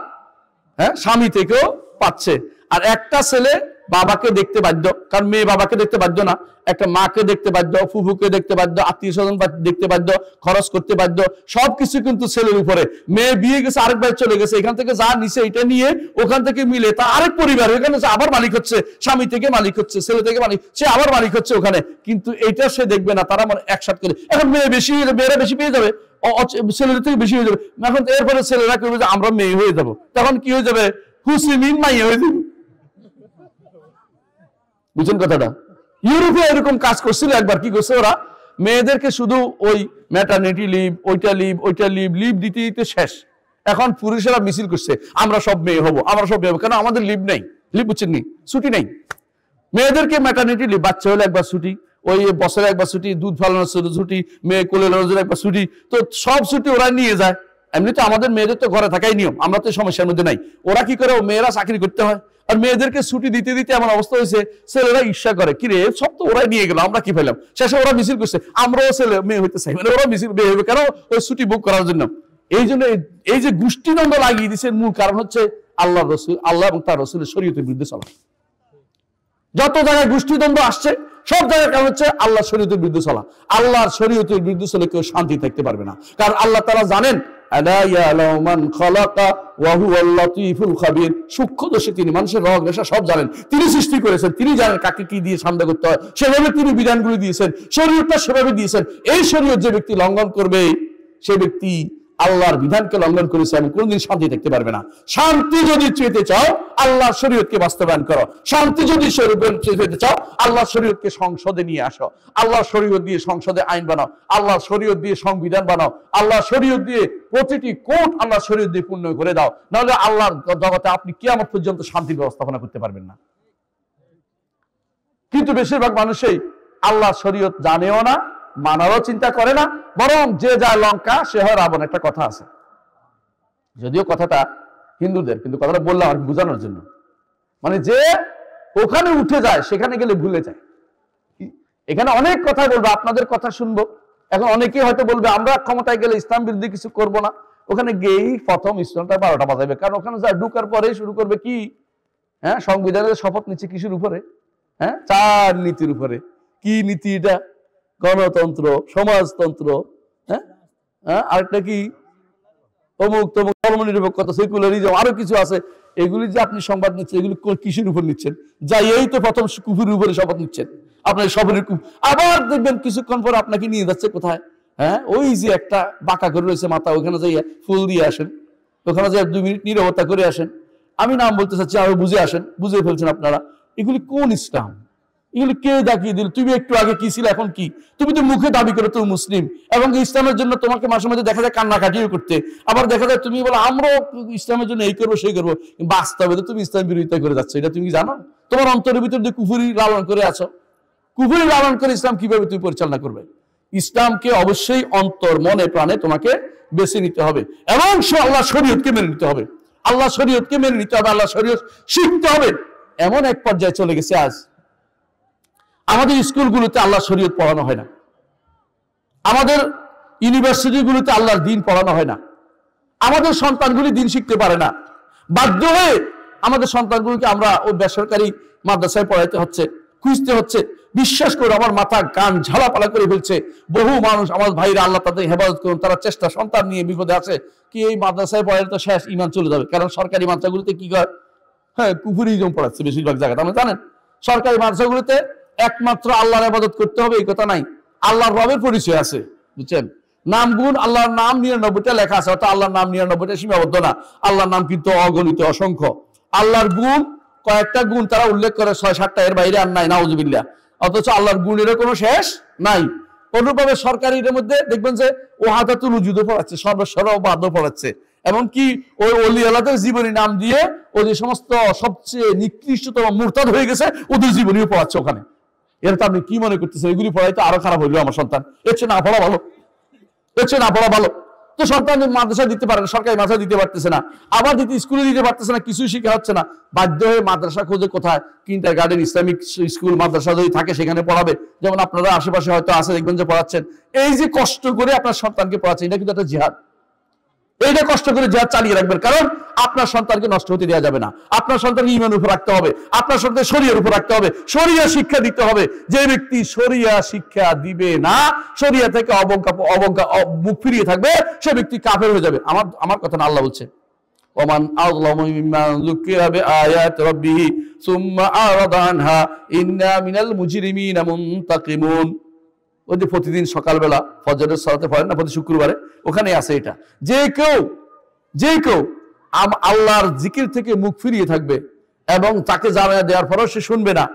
স্বামী থেকেও পাচ্ছে। আর একটা ছেলে বাবাকে দেখতে বাধ্য, কারণ মেয়ে বাবাকে দেখতে বাধ্য না, একটা মাকে দেখতে বাধ্য, ফুফুকে দেখতে বাধ্য, আত্মীয় স্বজন দেখতে বাধ্য, খরচ করতে বাধ্য, সবকিছু কিন্তু ছেলের উপরে। মেয়ে বিয়ে গেছে, আরেক ভাই চলে গেছে, এখান থেকে যা নিচে এটা নিয়ে ওখান থেকে মিলে তা আরেক পরিবার, ওখানে আবার মালিক হচ্ছে, স্বামী থেকে মালিক হচ্ছে, ছেলে থেকে মালিক, সে আবার মালিক হচ্ছে ওখানে, কিন্তু এটা সে দেখবে না, তারা মানে একসাথে করে। এখন মেয়ে বেশি হয়ে যাবে, মেয়েরা বেশি পেয়ে যাবে, ছেলেদের থেকে বেশি হয়ে যাবে। এখন এরপরে ছেলেরা করবে যে আমরা মেয়ে হয়ে যাবো, তখন কি হয়ে যাবে? হুসিমিন মাইয়া হয়ে যাবে। বুঝছেন কথাটা? ইউরোপে এরকম কাজ করছিল একবার। কি করছে ওরা? মেয়েদেরকে শুধু ওই ম্যাটারনিটি লিভ, ওইটা লিভ দিতে দিতে শেষ। এখন পুরুষেরা মিছিল করছে আমরা সব মেয়ে হবো, কেন? আমাদের লিভ নেই, বুঝছেন নি, ছুটি নেই। মেয়েদেরকে ম্যাটারনিটি লিভ, বাচ্চা হলে একবার ছুটি, ওই বছরে একবার ছুটি, দুধ ফালানোর ছুটি, মেয়ে কোলে নেওয়ার একবার ছুটি, তো সব ছুটি ওরা নিয়ে যায়। এমনিতে আমাদের মেয়েদের তো ঘরে থাকাই নিয়ম, আমরা তো সমস্যার মধ্যে নাই। ওরা কি করে? মেয়েরা চাকরি করতে হয়, আর মেয়েদেরকে ছুটি দিতে দিতে এমন অবস্থা হয়েছে ছেলেরা ঈর্ষা করে, কি রে সব তো ওরাই নিয়ে গেল, আমরা কি পেলাম? শেষে ওরা মিছিল করছে আমরাও ছেলে মেয়ে হইতে চাই, মানে ওরা মিছিল মেয়ে হবে কেন? ওই ছুটি বুক করার জন্য। এই জন্য এই যে গোষ্ঠীদ্বন্দ্ব লাগিয়ে দিচ্ছে, মূল কারণ হচ্ছে আল্লাহ এবং তার রাসূলের শরীয়তের বিরুদ্ধে চলা। যত জায়গায় গোষ্ঠীদ্বন্দ্ব আসছে সব জায়গায় কারণ হচ্ছে আল্লাহ শরীয়তের বিরুদ্ধে চলা। আল্লাহর শরীয়তের বিরুদ্ধে চলে কেউ শান্তি থাকতে পারবে না, কারণ আল্লাহ তাআলা জানেন সূক্ষ্ম দোষে তিনি, মানুষের রগ রেশা সব জানেন, তিনি সৃষ্টি করেছেন, তিনি জানেন কাকে কি দিয়ে শান্ত করতে হয়, সেভাবে তিনি বিধানগুলি দিয়েছেন, শরীয়তটা সেভাবে দিয়েছেন। এই শরীয়ত যে ব্যক্তি লঙ্ঘন করবে সে ব্যক্তি আল্লাহর বিধানকে লঙ্ঘন করেছে এবং কোনদিন শান্তি দেখতে পারবে না। শান্তি যদি চেতে চাও আল্লাহর শরীয়তকে বাস্তবায়ন করো, শান্তি যদি চেতে চাও আল্লাহর শরীয়তকে সংসদে নিয়ে আসো, আল্লাহর শরীয়ত দিয়ে সংসদে আইন বানাও, আল্লাহর শরীয়ত দিয়ে সংবিধান বানাও, আল্লাহর শরীয়ত দিয়ে প্রতিটি কোর্ট আল্লাহর শরীয়ত দিয়ে পূর্ণ করে দাও, নাহলে আল্লাহর জগতে আপনি কিয়ামত পর্যন্ত শান্তি ব্যবস্থাপনা করতে পারবেন না। কিন্তু বেশিরভাগ মানুষই আল্লাহ শরীয়ত জানেও না, মানারও চিন্তা করে না, বরং যে যায় লঙ্কা সে হয় রাবণ, একটা কথা আছে। যদিও কথাটা হিন্দুদের, কিন্তু কথাটা বললাম আর বোঝানোর জন্য। মানে যে ওখানে উঠে যায় সেখানে গেলে ভুলে যায়। এখানে অনেক কথা বলবো, আপনাদের কথা শুনবো। এখন অনেকেই হয়তো বলবে আমরা ক্ষমতায় গেলে ইসলাম বিরোধী কিছু করব না। ওখানে গিয়েই প্রথম ইসলামটা 12টা বাজাবে, কারণ ওখানে যা ঢুকার পরে শুরু করবে কি, হ্যাঁ, সংবিধানের শপথ নিচ্ছে কিসের উপরে? হ্যাঁ, 4 নীতির উপরে। কি নীতি এটা? গণতন্ত্র, সমাজতন্ত্র, হ্যাঁ, আরেকটা কি অমুক তমুক, ধর্মনিরপেক্ষতা, সেকুলারিজম, আরো কিছু আছে। এগুলি যে আপনি সংবাদ নিচ্ছেন, এগুলি কিসের উপর নিচ্ছেন? যাই এই তো প্রথম কুফুরের উপরে শপথ নিচ্ছেন আপনার সফরের আবার দেখবেন কিছুক্ষণ পর আপনাকে নিয়ে যাচ্ছে কোথায়? হ্যাঁ, ওই যে একটা বাঁকা করে রয়েছে মাথা, ওখানে যাই ফুল দিয়ে আসেন, ওখানে যাই 2 মিনিট নীরবতা করে আসেন। আমি নাম বলতে চাচ্ছি, আরো বুঝে আসেন, বুঝে ফেলছেন আপনারা। এগুলি কোন ইসলাম? এগুলি কে দেখিয়ে দিল? তুমি একটু আগে কি ছিল, এখন কি? তুমি তো মুখে দাবি করো তুমি মুসলিম, এবং ইসলামের জন্য তোমাকে মাঝে মাঝে দেখা যায় কান্নাকাটিও করতে, আবার দেখা যায় তুমি বলো আমরাও ইসলামের জন্য এই করবো সেই করবো। বাস্তবে তো তুমি ইসলাম বিরোধিতা করে যাচ্ছ, এটা তুমি জানো? তোমার অন্তরের ভিতর দিয়ে কুফুরি লালন করে আছো। কুফুরি লালন করে ইসলাম কিভাবে তুমি পরিচালনা করবে? ইসলামকে অবশ্যই অন্তর, মনে, প্রাণে তোমাকে বেছে নিতে হবে, এবং আল্লাহ শরীয়তকে মেনে নিতে হবে। আল্লাহ শরীয়তকে মেনে নিতে হবে, আল্লাহ শরীয়ত শিখতে হবে। এমন এক পর্যায়ে চলে গেছে আজ আমাদের স্কুলগুলোতে আল্লাহ শরীয়ত পড়ানো হয় না, আমাদের ইউনিভার্সিটিগুলোতে আল্লাহর দ্বীন পড়ানো হয় না, আমাদের সন্তানগুলি দ্বীন শিখতে পারে না। বাধ্য হয়ে আমাদের সন্তানগুলোকে আমরা ওই বেসরকারি মাদ্রাসায় পড়াইতে হচ্ছে, খুঁজতে হচ্ছে। বিশ্বাস করে আমার মাথা গান ঝালাপালা করে ফেলছে। বহু মানুষ, আমার ভাইরা, আল্লাহ তাদের হেফাজত করুন, তারা চেষ্টা, সন্তান নিয়ে বিপদে আছে কি এই মাদ্রাসায় পড়াইলে তো শেষ, ইমান চলে যাবে। কারণ সরকারি মাদ্রাসাগুলোতে কি করে? হ্যাঁ, কুফুরিজম পড়াচ্ছে বেশিরভাগ জায়গাতে। আপনি জানেন সরকারি মাদ্রাসাগুলোতে একমাত্র আল্লাহর ইবাদত করতে হবে এই কথা নাই, আল্লাহর রবের পরিচয় আছে, বুঝছেন? নাম গুণ, আল্লাহর নাম 99টা লেখা আছে, অর্থাৎ আল্লাহর নাম 99টা সীমাবদ্ধ না, আল্লাহর নাম কিন্তু অগণিত, অসংখ্য। আল্লাহর গুণ কয়েকটা গুণ তারা উল্লেখ করে, 6-7টা, এর বাইরে আর নাই, নাউজুবিল্লাহ। অথচ আল্লাহর গুণেরও কোনো শেষ নাই। অনুরূপভাবে সরকারির মধ্যে দেখবেন যে ওয়াহাদাতুল উজুদও পড়াচ্ছে, সর্বসর্ববাদও পড়াচ্ছে, এমনকি ওই ওলি আল্লাহদের জীবনী নাম দিয়ে ওই যে সমস্ত সবচেয়ে নিকৃষ্টতম মুরতাদ হয়ে গেছে ওদের জীবনীও পড়াচ্ছে ওখানে। এর তো আপনি কি মনে করতেছেন? এগুলি পড়াই তো আরো খারাপ হইলো আমার সন্তান, এর চেয়ে না পড়া ভালো, এর চেয়ে না পড়া ভালো। তো সন্তান মাদ্রাসায় দিতে পারে না, সরকারি মাদ্রাসায় দিতে পারতেছে না, আবার স্কুলে দিতে পারতেছে না, কিছুই শিখা হচ্ছে না। বাধ্য হয়ে মাদ্রাসা খোঁজে কোথায়? কিন্ডারগার্টেন, ইসলামিক স্কুল, মাদ্রাসা যদি থাকে সেখানে পড়াবে। যেমন আপনারা আশেপাশে হয়তো আছে, দেখবেন যে পড়াচ্ছেন। এই যে কষ্ট করে আপনার সন্তানকে পড়াচ্ছেন, এটা কিন্তু একটা জিহাদ। এইটা কষ্ট করে জিহাদ চালিয়ে রাখবেন, কারণ আপনার সন্তানকে নষ্ট হতে দেওয়া যাবে না। আপনার সন্তানকে ঈমানের উপর রাখতে হবে, আপনার সন্তানকে শরীয়তের উপর রাখতে হবে, শরিয়া শিক্ষা দিতে হবে। যে ব্যক্তি শরিয়া শিক্ষা দিবে না, শরিয়া থেকে মুখ ফিরিয়ে থাকবে, সে ব্যক্তি কাফের হয়ে যাবে। আমার কথা না, আল্লাহ বলছে ওমান আযলামু মিম্মান যুকিরা বিআয়াতি রাব্বিহি সুম্মা আরাদা আনহা ইন্না মিনাল মুজরিমিনা মুনতাকিমুন। ওই যে প্রতিদিন সকালবেলা ফজরের সালাতে পড়েন না প্রতি শুক্রবারে, ওখানে আছে এটা, যে কেউ আল্লাহর জিকির থেকে মুখ ফিরিয়ে থাকবে এবং তাকে জানায়া দেওয়ার পরও সে শুনবে না,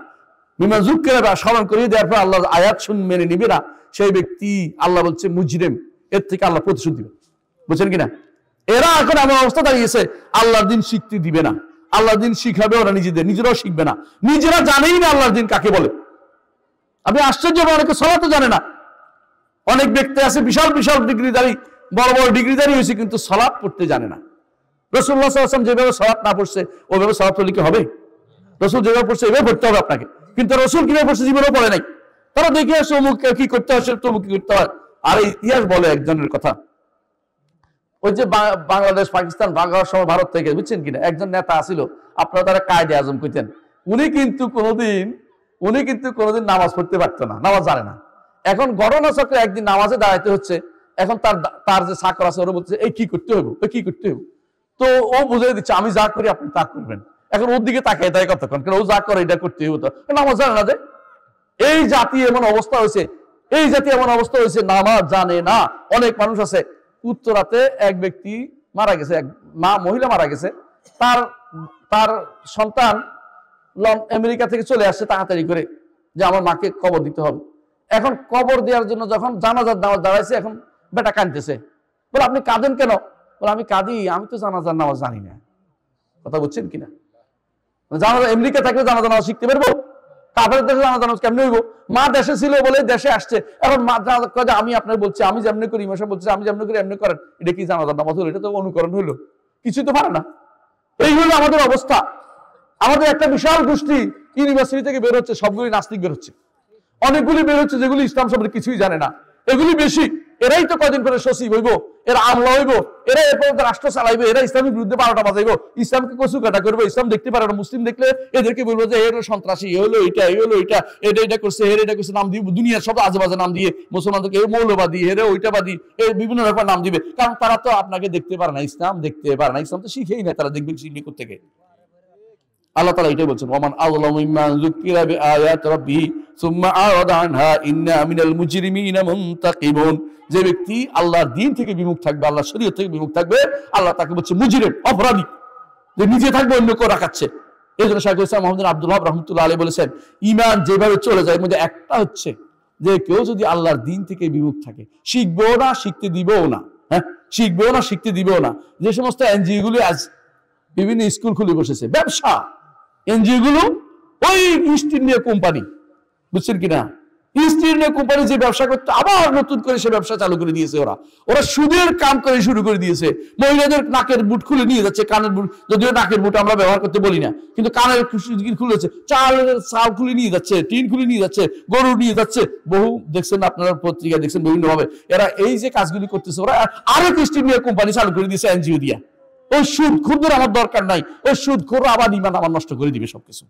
মিম্মান যুকিরা, স্মরণ করিয়ে দেওয়ার পর আল্লাহর আয়াত মেনে নিবে না, সেই ব্যক্তি আল্লাহ বলছে মুজরিম, এর থেকে আল্লাহ প্রতিশোধ দিবে। বুঝছেন কিনা? এরা এখন এমন অবস্থা দাঁড়িয়েছে, আল্লাহর দিন শিখতে দিবে না, আল্লাহর দিন শিখাবে ওরা নিজেরাও শিখবে না, নিজেরা জানেই না আল্লাহর দিন কাকে বলে। আপনি আশ্চর্য, অনেকে সালাতও জানে না। অনেক ব্যক্তি আছে বিশাল বিশাল ডিগ্রিধারী, বড় বড় ডিগ্রিধারী হয়েছে, কিন্তু সালাত পড়তে জানে না। রাসূলুল্লাহ সাল্লাল্লাহু আলাইহি ওয়াসাল্লাম যেভাবে সালাত না পড়ছে ওইভাবে সালাত পড়লে কি হবে? রাসূল যেভাবে পড়ছে এভাবে পড়তে হবে আপনাকে, কিন্তু রাসূল কিভাবে পড়ছে জীবনেও পড়ে নাই। তারা দেখে আসে অমুক কি করতে হয়, তমুক কি করতে হয়। আর ইতিহাস বলে একজনের কথা, ওই যে বাংলাদেশ পাকিস্তান ভাগ হওয়ার সময় ভারত থেকে, বুঝছেন কিনা, একজন নেতা আসিল, আপনারা তারা কায়েদে আজম কইতেন। উনি কিন্তু কোনোদিন নামাজ পড়তে পারতো না, নামাজ জানে না। এখন ঘটনা চক্রে একদিন নামাজে দাঁড়াইতে হচ্ছে, এখন তার যে চাকর আছে ওরা বলছে এই কি করতে হইব, কি করতে হইব। তো ও বুঝাই দিচ্ছে আমি যা করি আপনি তা করবেন। এখন ওর দিকে তাকায় তাই কতক্ষণ, কারণ ও যা করে এটা করতে হইব, তো নামাজ জানে না। যে এই জাতি এমন অবস্থা হয়েছে, নামাজ জানে না। অনেক মানুষ আছে, উত্তরাতে এক ব্যক্তি মারা গেছে, এক মহিলা মারা গেছে, তার সন্তান আমেরিকা থেকে চলে আসছে তাড়াতাড়ি করে যে আমার মাকে কবর দিতে হবে। এখন কবর দেওয়ার জন্য যখন জানাজার নামাজ দাঁড়াইছে, এখন বেটা কাঁদতেছে, বলে আপনি কাঁদেন কেন? বলে আমি কাঁদি, আমি তো জানাজার নামাজ জানি না। কথা বুঝছেন কিনা? জানাজা আমেরিকা থাকলে জানাজার নামাজ শিখতে পারবো? কাফের দেশে জানাজা নামাজ কেমনে হইব? মা দেশে ছিল বলে দেশে আসছে, এখন মা আমি আপনার বলছি, আমি যেমনি করি, ইমাম সাহেব বলছে আমি যেমনি করি এমনি করেন, এটা কি জানাজা নামাজ হলো? এটা তো অনুকরণ হইলো, কিছু তো পারে না। এই হলো আমাদের অবস্থা। আমাদের একটা বিশাল গোষ্ঠী ইউনিভার্সিটি থেকে বের হচ্ছে, সবগুলি নাস্তিক বের হচ্ছে, অনেকগুলি বের হচ্ছে যেগুলি ইসলাম সম্পর্কে কিছুই জানে না, এগুলি বেশি। এরাই তো কদিন করে সচিব হইব, এরা আমলা হইব, এরা এরপর রাষ্ট্র চালাইবে, এরা ইসলামের বিরুদ্ধে 12টা বাজাইব, ইসলামকে কচু কাটা করবে, ইসলাম দেখতে পারে না। মুসলিম দেখলে এদেরকে বলবো যে এর সন্ত্রাসী, এ হলো এটা, এ হলো এটা, এটা করছে, এটা করছে, নাম দিব দুনিয়ার সব আজে বাজে নাম দিয়ে, মুসলমানদেরকে এ মৌলবাদী, এরা ওইটাবাদী, এই বিভিন্ন রকম নাম দিবে, কারণ তারা তো আপনাকে দেখতে পারে না, ইসলাম দেখতে পারে না, ইসলাম তো শিখেই না, তারা দেখবে শিখবে কোত্থেকে? আল্লাহ তাআলা এটাই বলছেন, ওয়ামান আযলামু মিম্মান যুকিরা বিআয়াতি রাব্বিহি সুম্মা আরাদা আনহা ইন্না মিনাল মুজরিমিনা মুনতাকিবুন। যে ব্যক্তি আল্লাহর দ্বীন থেকে বিমুখ থাকবে, আল্লাহর শরীয়ত থেকে বিমুখ থাকবে, আল্লাহ তাকে বলছে মুজরিম, অপরাধী, যে নিজে থাকবে অন্য কেউ রাখাচ্ছে। এই জন্য শাইখুল ইসলাম মুহাম্মদ আব্দুল ওয়াহাব রাহমাতুল্লাহ আলাইহি বলেছেন, ঈমান যেভাবে চলে যায় এর মধ্যে একটা হচ্ছে যে কেউ যদি আল্লাহর দ্বীন থেকে বিমুখ থাকে, শিখবেও না, শিখতে দিবেও না, হ্যাঁ, শিখবেও না, শিখতে দিবেও না। যে সমস্ত এনজিও গুলো আজ বিভিন্ন স্কুল খুলে বসেছে, ব্যবসা এনজিও গুলো, ওই ইস্ট ইন্ডিয়া কোম্পানি, বুঝছেন কিনা, ইস্ট ইন্ডিয়া কোম্পানি যে ব্যবসা করতে আবার নতুন করে সে ব্যবসা চালু করে দিয়েছে। ওরা সুদের কাম করে শুরু করে দিয়েছে। মহিলাদের নাকের বুট খুলে নিয়ে যাচ্ছে, কানের বুট, যদিও নাকের বুট আমরা ব্যবহার করতে বলি না, কিন্তু কানের খুলেছে, চাল খুলে নিয়ে যাচ্ছে, টিন খুলে নিয়ে যাচ্ছে, গরু নিয়ে যাচ্ছে, বহু দেখছেন আপনারা পত্রিকা দেখছেন বিভিন্ন ভাবে এরা এই যে কাজগুলি করতেছে। ওরা আরেক ইস্ট ইন্ডিয়া কোম্পানি চালু করে দিয়েছে এনজিও দিয়া। ওই সুদ খুদের আমার দরকার নাই, ওই সুদ খোর আবার ইমান আমার নষ্ট করে দিবে সবকিছু।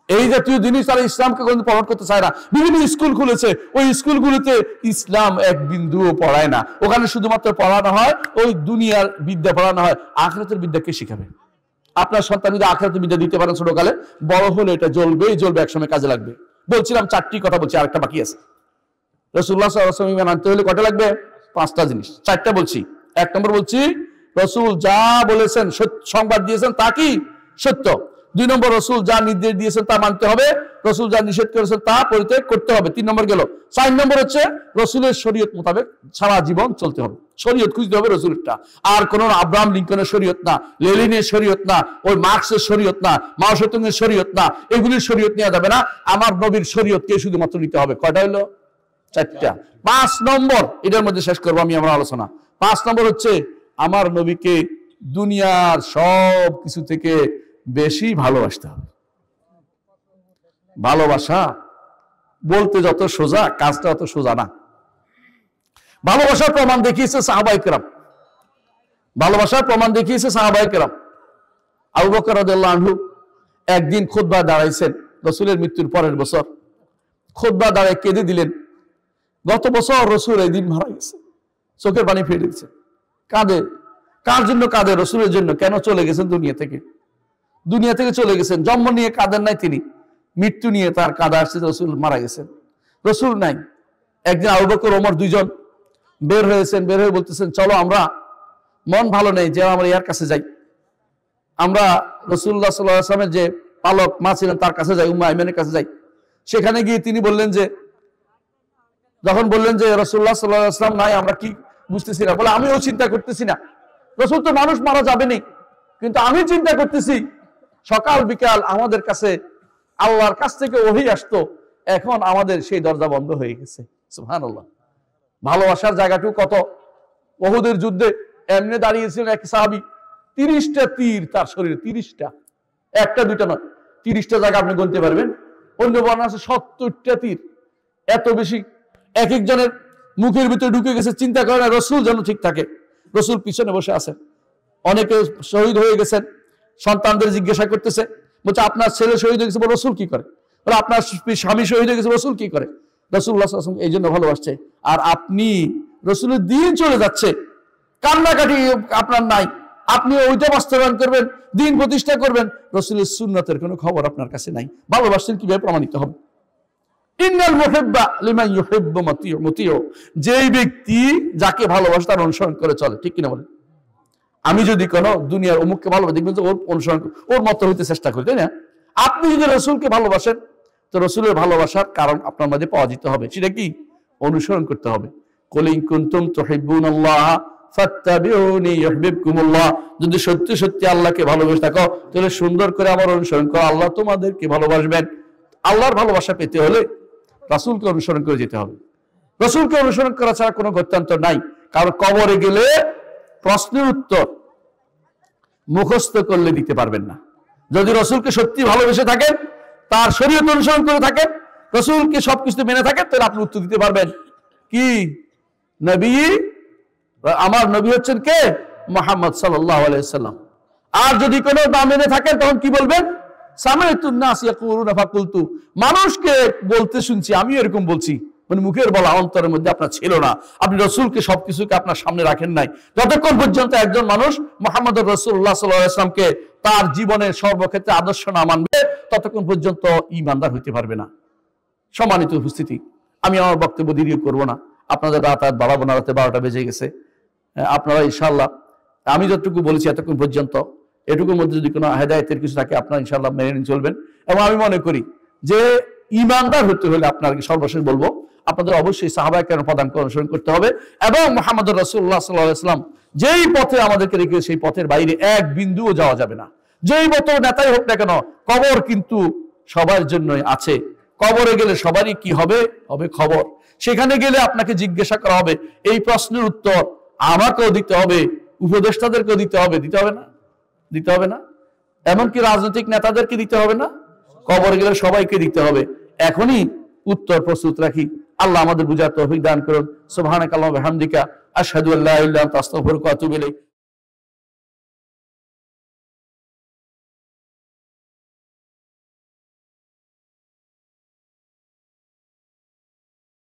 এই জাতীয় জিনিস তারা ইসলামকে কোনো প্রমোট করতে চায় না। বিভিন্ন স্কুল খুলেছে, ওই স্কুলগুলোতে ইসলাম এক বিন্দুও পড়ায় না। ওখানে শুধুমাত্র পড়ানো হয় ওই দুনিয়ার বিদ্যা পড়ানো হয়, আখিরাতের বিদ্যা কে শিখাবে? আপনার সন্তান যদি আখিরাতের বিদ্যা দিতে পারেন ছোটকালে, বড় হলে এটা জ্বলবেই জ্বলবে, একসময় কাজে লাগবে। বলছিলাম 4টি কথা বলছি, আরেকটা বাকি আছে। রাসূলুল্লাহ সাল্লাল্লাহু আলাইহি ওয়াসাল্লাম আনতে হলে কয়টা লাগবে? 5টা জিনিস, 4টা বলছি। 1 নম্বর বলছি, রাসূল যা বলেছেন, সংবাদ দিয়েছেন তা কি সত্য। 2 নম্বর, রাসূল যা নির্দেশ দিয়েছেন তা মানতে হবে, রাসূল যা নিষেধ করেছেন তা পরিত্যাগ করতে হবে। 3 নম্বর গেল। 4 নম্বর হচ্ছে রাসূলের শরীয়ত মোতাবেক সারা জীবন চলতে হবে, শরীয়ত খুঁজতে হবে রাসূলেরটা, আর কোন আব্রাহাম লিঙ্কনের শরীয়ত না, লেনিনের শরীয়ত না, ওই মার্কসের শরীয়ত না, মাও সেতুংয়ের শরীয়ত না, এগুলির শরীয়ত নেওয়া যাবে না। আমার নবীর শরীয়তকে শুধুমাত্র নিতে হবে। কয়টা হলো? 4টা। 5 নম্বর, এটার মধ্যে শেষ করবো আমি আমার আলোচনা। 5 নম্বর হচ্ছে আমার নবীকে দুনিয়ার সব কিছু থেকে বেশি ভালোবাসতে হবে। ভালোবাসা বলতে যত সোজা, কাজটা অত সোজা না। ভালোবাসার প্রমাণ দেখিয়েছে সাহাবায়ে কেরাম, ভালোবাসার প্রমাণ দেখিয়েছে সাহাবায়ে কেরাম। আবু বকর রাদিয়াল্লাহু আনহু একদিন খুতবা দাঁড়াইছেন, রাসূলের মৃত্যুর পরের বছর খুতবা দাঁড়ায় কেঁদে দিলেন। গত বছর রাসূল এই দিন মারা গেছে, চোখের পানি ফেলে দিচ্ছে, কাঁদে। কার জন্য কাঁদে? রাসূলের জন্য। কেন? চলে গেছেন দুনিয়া থেকে, দুনিয়া থেকে চলে গেছেন। জন্ম নিয়ে কাঁদেন নাই তিনি, মৃত্যু নিয়ে তার কাঁদা আসছে, রাসূল মারা গেছেন, রাসূল নাই। একদিন আবু বকর ওমর দুইজন বের হয়েছেন, বের হয়ে বলতেছেন চলো আমরা, মন ভালো নেই, যে আমরা ইয়ার কাছে যাই, আমরা রাসূলুল্লাহ সাল্লাল্লাহু আলাইহি ওয়াসাল্লামের যে পালক মা ছিলেন তার কাছে যাই, উম্মে আইমানের কাছে যাই। সেখানে গিয়ে তিনি বললেন যে, যখন বললেন যে রাসূলুল্লাহ সাল্লাল্লাহু আলাইহি ওয়াসাল্লাম নাই, আমরা কি বুঝতেছি না, বলে আমিও চিন্তা করতেছি না, রাসূল তো মানুষ মারা যাবে না, কিন্তু আমি চিন্তা করতেছি সকাল বিকাল আমাদের কাছে আল্লাহর কাছ থেকে ওহী আসতো, এখন আমাদের সেই দরজা বন্ধ হয়ে গেছে। সুবহানাল্লাহ। ভালোবাসার জায়গাটুকু কত! উহুদের যুদ্ধে এমনি দাঁড়িয়েছিলেন এক সাহাবী, 30টা তীর তার শরীরে, 30টা, একটা দুইটা নয়, 30টা জায়গা আপনি গুনতে পারবেন। অন্য বর্ণনা আছে 70টা তীর, এত বেশি এক একজনের মুখের ভিতরে ঢুকে গেছে। চিন্তা করেন রাসূল যেন ঠিক থাকে, রাসূল পিছনে বসে আছেন। অনেকে শহীদ হয়ে গেছেন, সন্তানদের জিজ্ঞাসা করতেছে, বলছে আপনার ছেলে শহীদ হয়ে গেছে, বলে রাসূল কি করে? বলে আপনার স্বামী শহীদ হয়ে গেছে, রাসূল কি করে? রাসূলুল্লাহ সাল্লাল্লাহু আলাইহি ওয়াসাল্লাম এই জন্য ভালোবাসছে। আর আপনি, রাসূলের দিন চলে যাচ্ছে, কান্নাকাটি আপনার নাই, আপনি ওইটা বাস্তবায়ন করবেন, দিন প্রতিষ্ঠা করবেন, রাসূলের সুন্নাতের কোনো খবর আপনার কাছে নাই। ভালোবাসছেন কিভাবে প্রমাণিত হবে? ইন্নাল মুহিব্বা লিমান ইউহিব্বু মুতিউ, যেই ব্যক্তি যাকে ভালোবাসে তার অনুসরণ করে চলে, ঠিক কিনা বলেন? আমি যদি কোনো দুনিয়ার অমুককে ভালোবাসি, দেখবেন যে ওর অনুসরণ, ওর মত হইতে চেষ্টা করি, তাই না? আপনি যদি রাসূলকে ভালোবাসেন, তো রাসূলের ভালোবাসার কারণ আপনার মধ্যে পাওয়া যেতে হবে, সেটা কি? অনুসরণ করতে হবে। কুল ইন কুনতুম তুহিব্বুনাল্লাহ ফাত্তাবিউনি ইউহিব্বুকুমুল্লাহ, যদি সত্যি সত্যি আল্লাহকে ভালোবেসে থাকো তাহলে সুন্দর করে আমার অনুসরণ করো, আল্লাহ তোমাদেরকে ভালোবাসবেন। আল্লাহর ভালোবাসা পেতে হলে রাসূলকে অনুসরণ করে যেতে হবে। রাসূলকে অনুসরণ করা ছাড়া কোনো গত্যন্তর নাই। কারণ কবরে গেলে প্রশ্নের উত্তর মুখস্থ করলে দিতে পারবেন না। যদি রাসূলকে সত্যি ভালোবেসে থাকেন, তার শরীয়ত অনুসরণ করে থাকেন, রাসূলকে সবকিছু মেনে থাকেন, তাহলে আপনি উত্তর দিতে পারবেন কি নবী, আমার নবী হচ্ছেন কে? মুহাম্মদ সাল্লাল্লাহু আলাইহি ওয়াসাল্লাম। আর যদি কোনো না মেনে থাকেন তখন কি বলবেন? সামাইতুন নাস ইয়াকুলুনা ফাকুলতু, মানুষকে বলতে শুনছি আমি এরকম বলছি। মানে মুখের বলা অন্তরের মধ্যে আপনার ছিল না, আপনি রাসূলকে সবকিছুকে আপনার সামনে রাখেন নাই। যতক্ষণ পর্যন্ত একজন মানুষ মুহাম্মদুর রাসূলুল্লাহ সাল্লাল্লাহু আলাইহি ওয়াসাল্লামকে তার জীবনের সর্বক্ষেত্রে আদর্শ না মানবে, ততক্ষণ পর্যন্ত ঈমানদার হইতে পারবে না। সম্মানিত উপস্থিতি, আমি আমার বক্তব্য দীর্ঘ করব না, আপনাদের রাত বাড়াবো না, রাতে 12টা বেজে গেছে। আপনারা ইনশাআল্লাহ আমি যতটুকু বলেছি এতক্ষণ পর্যন্ত, এটুকুর মধ্যে যদি কোনো হেদায়েতের কিছু থাকে আপনারা ইনশাআল্লাহ মেনে নিয়ে চলবেন। এবং আমি মনে করি যে ঈমানদার হতে হলে আপনার সর্বশেষ বলবো, আপনাদের অবশ্যই সাহাবায়ে কেরাম পদাঙ্ক অনুসরণ করতে হবে এবং মুহাম্মদুর রাসূলুল্লাহ সাল্লাল্লাহু আলাইহি ওয়াসাল্লাম যেই পথে আমাদেরকে রেখে সেই পথের বাইরে এক বিন্দুও যাওয়া যাবে না। যেই মতো নেতাই হোক না কেন, কবর কিন্তু সবার জন্যই আছে। কবরে গেলে সবারই কি হবে? হবে খবর। সেখানে গেলে আপনাকে জিজ্ঞাসা করা হবে, এই প্রশ্নের উত্তর আমাকেও দিতে হবে, উপদেষ্টাদেরকেও দিতে হবে। দিতে হবে না? দিতে হবে না? এমনকি রাজনৈতিক নেতাদেরকে দিতে হবে না? কবরে গেলে সবাইকে দিতে হবে। এখনই উত্তর প্রস্তুত রাখি। আল্লাহ আমাদের বুঝার তৌফিক দান করুন। সুবহানাকাল্লাহু ওয়া বিহামদিকা আশহাদু আল্লা ইলাহা ইল্লা আনতা আস্তাগফিরুকা ওয়া আতুবু ইলাইক।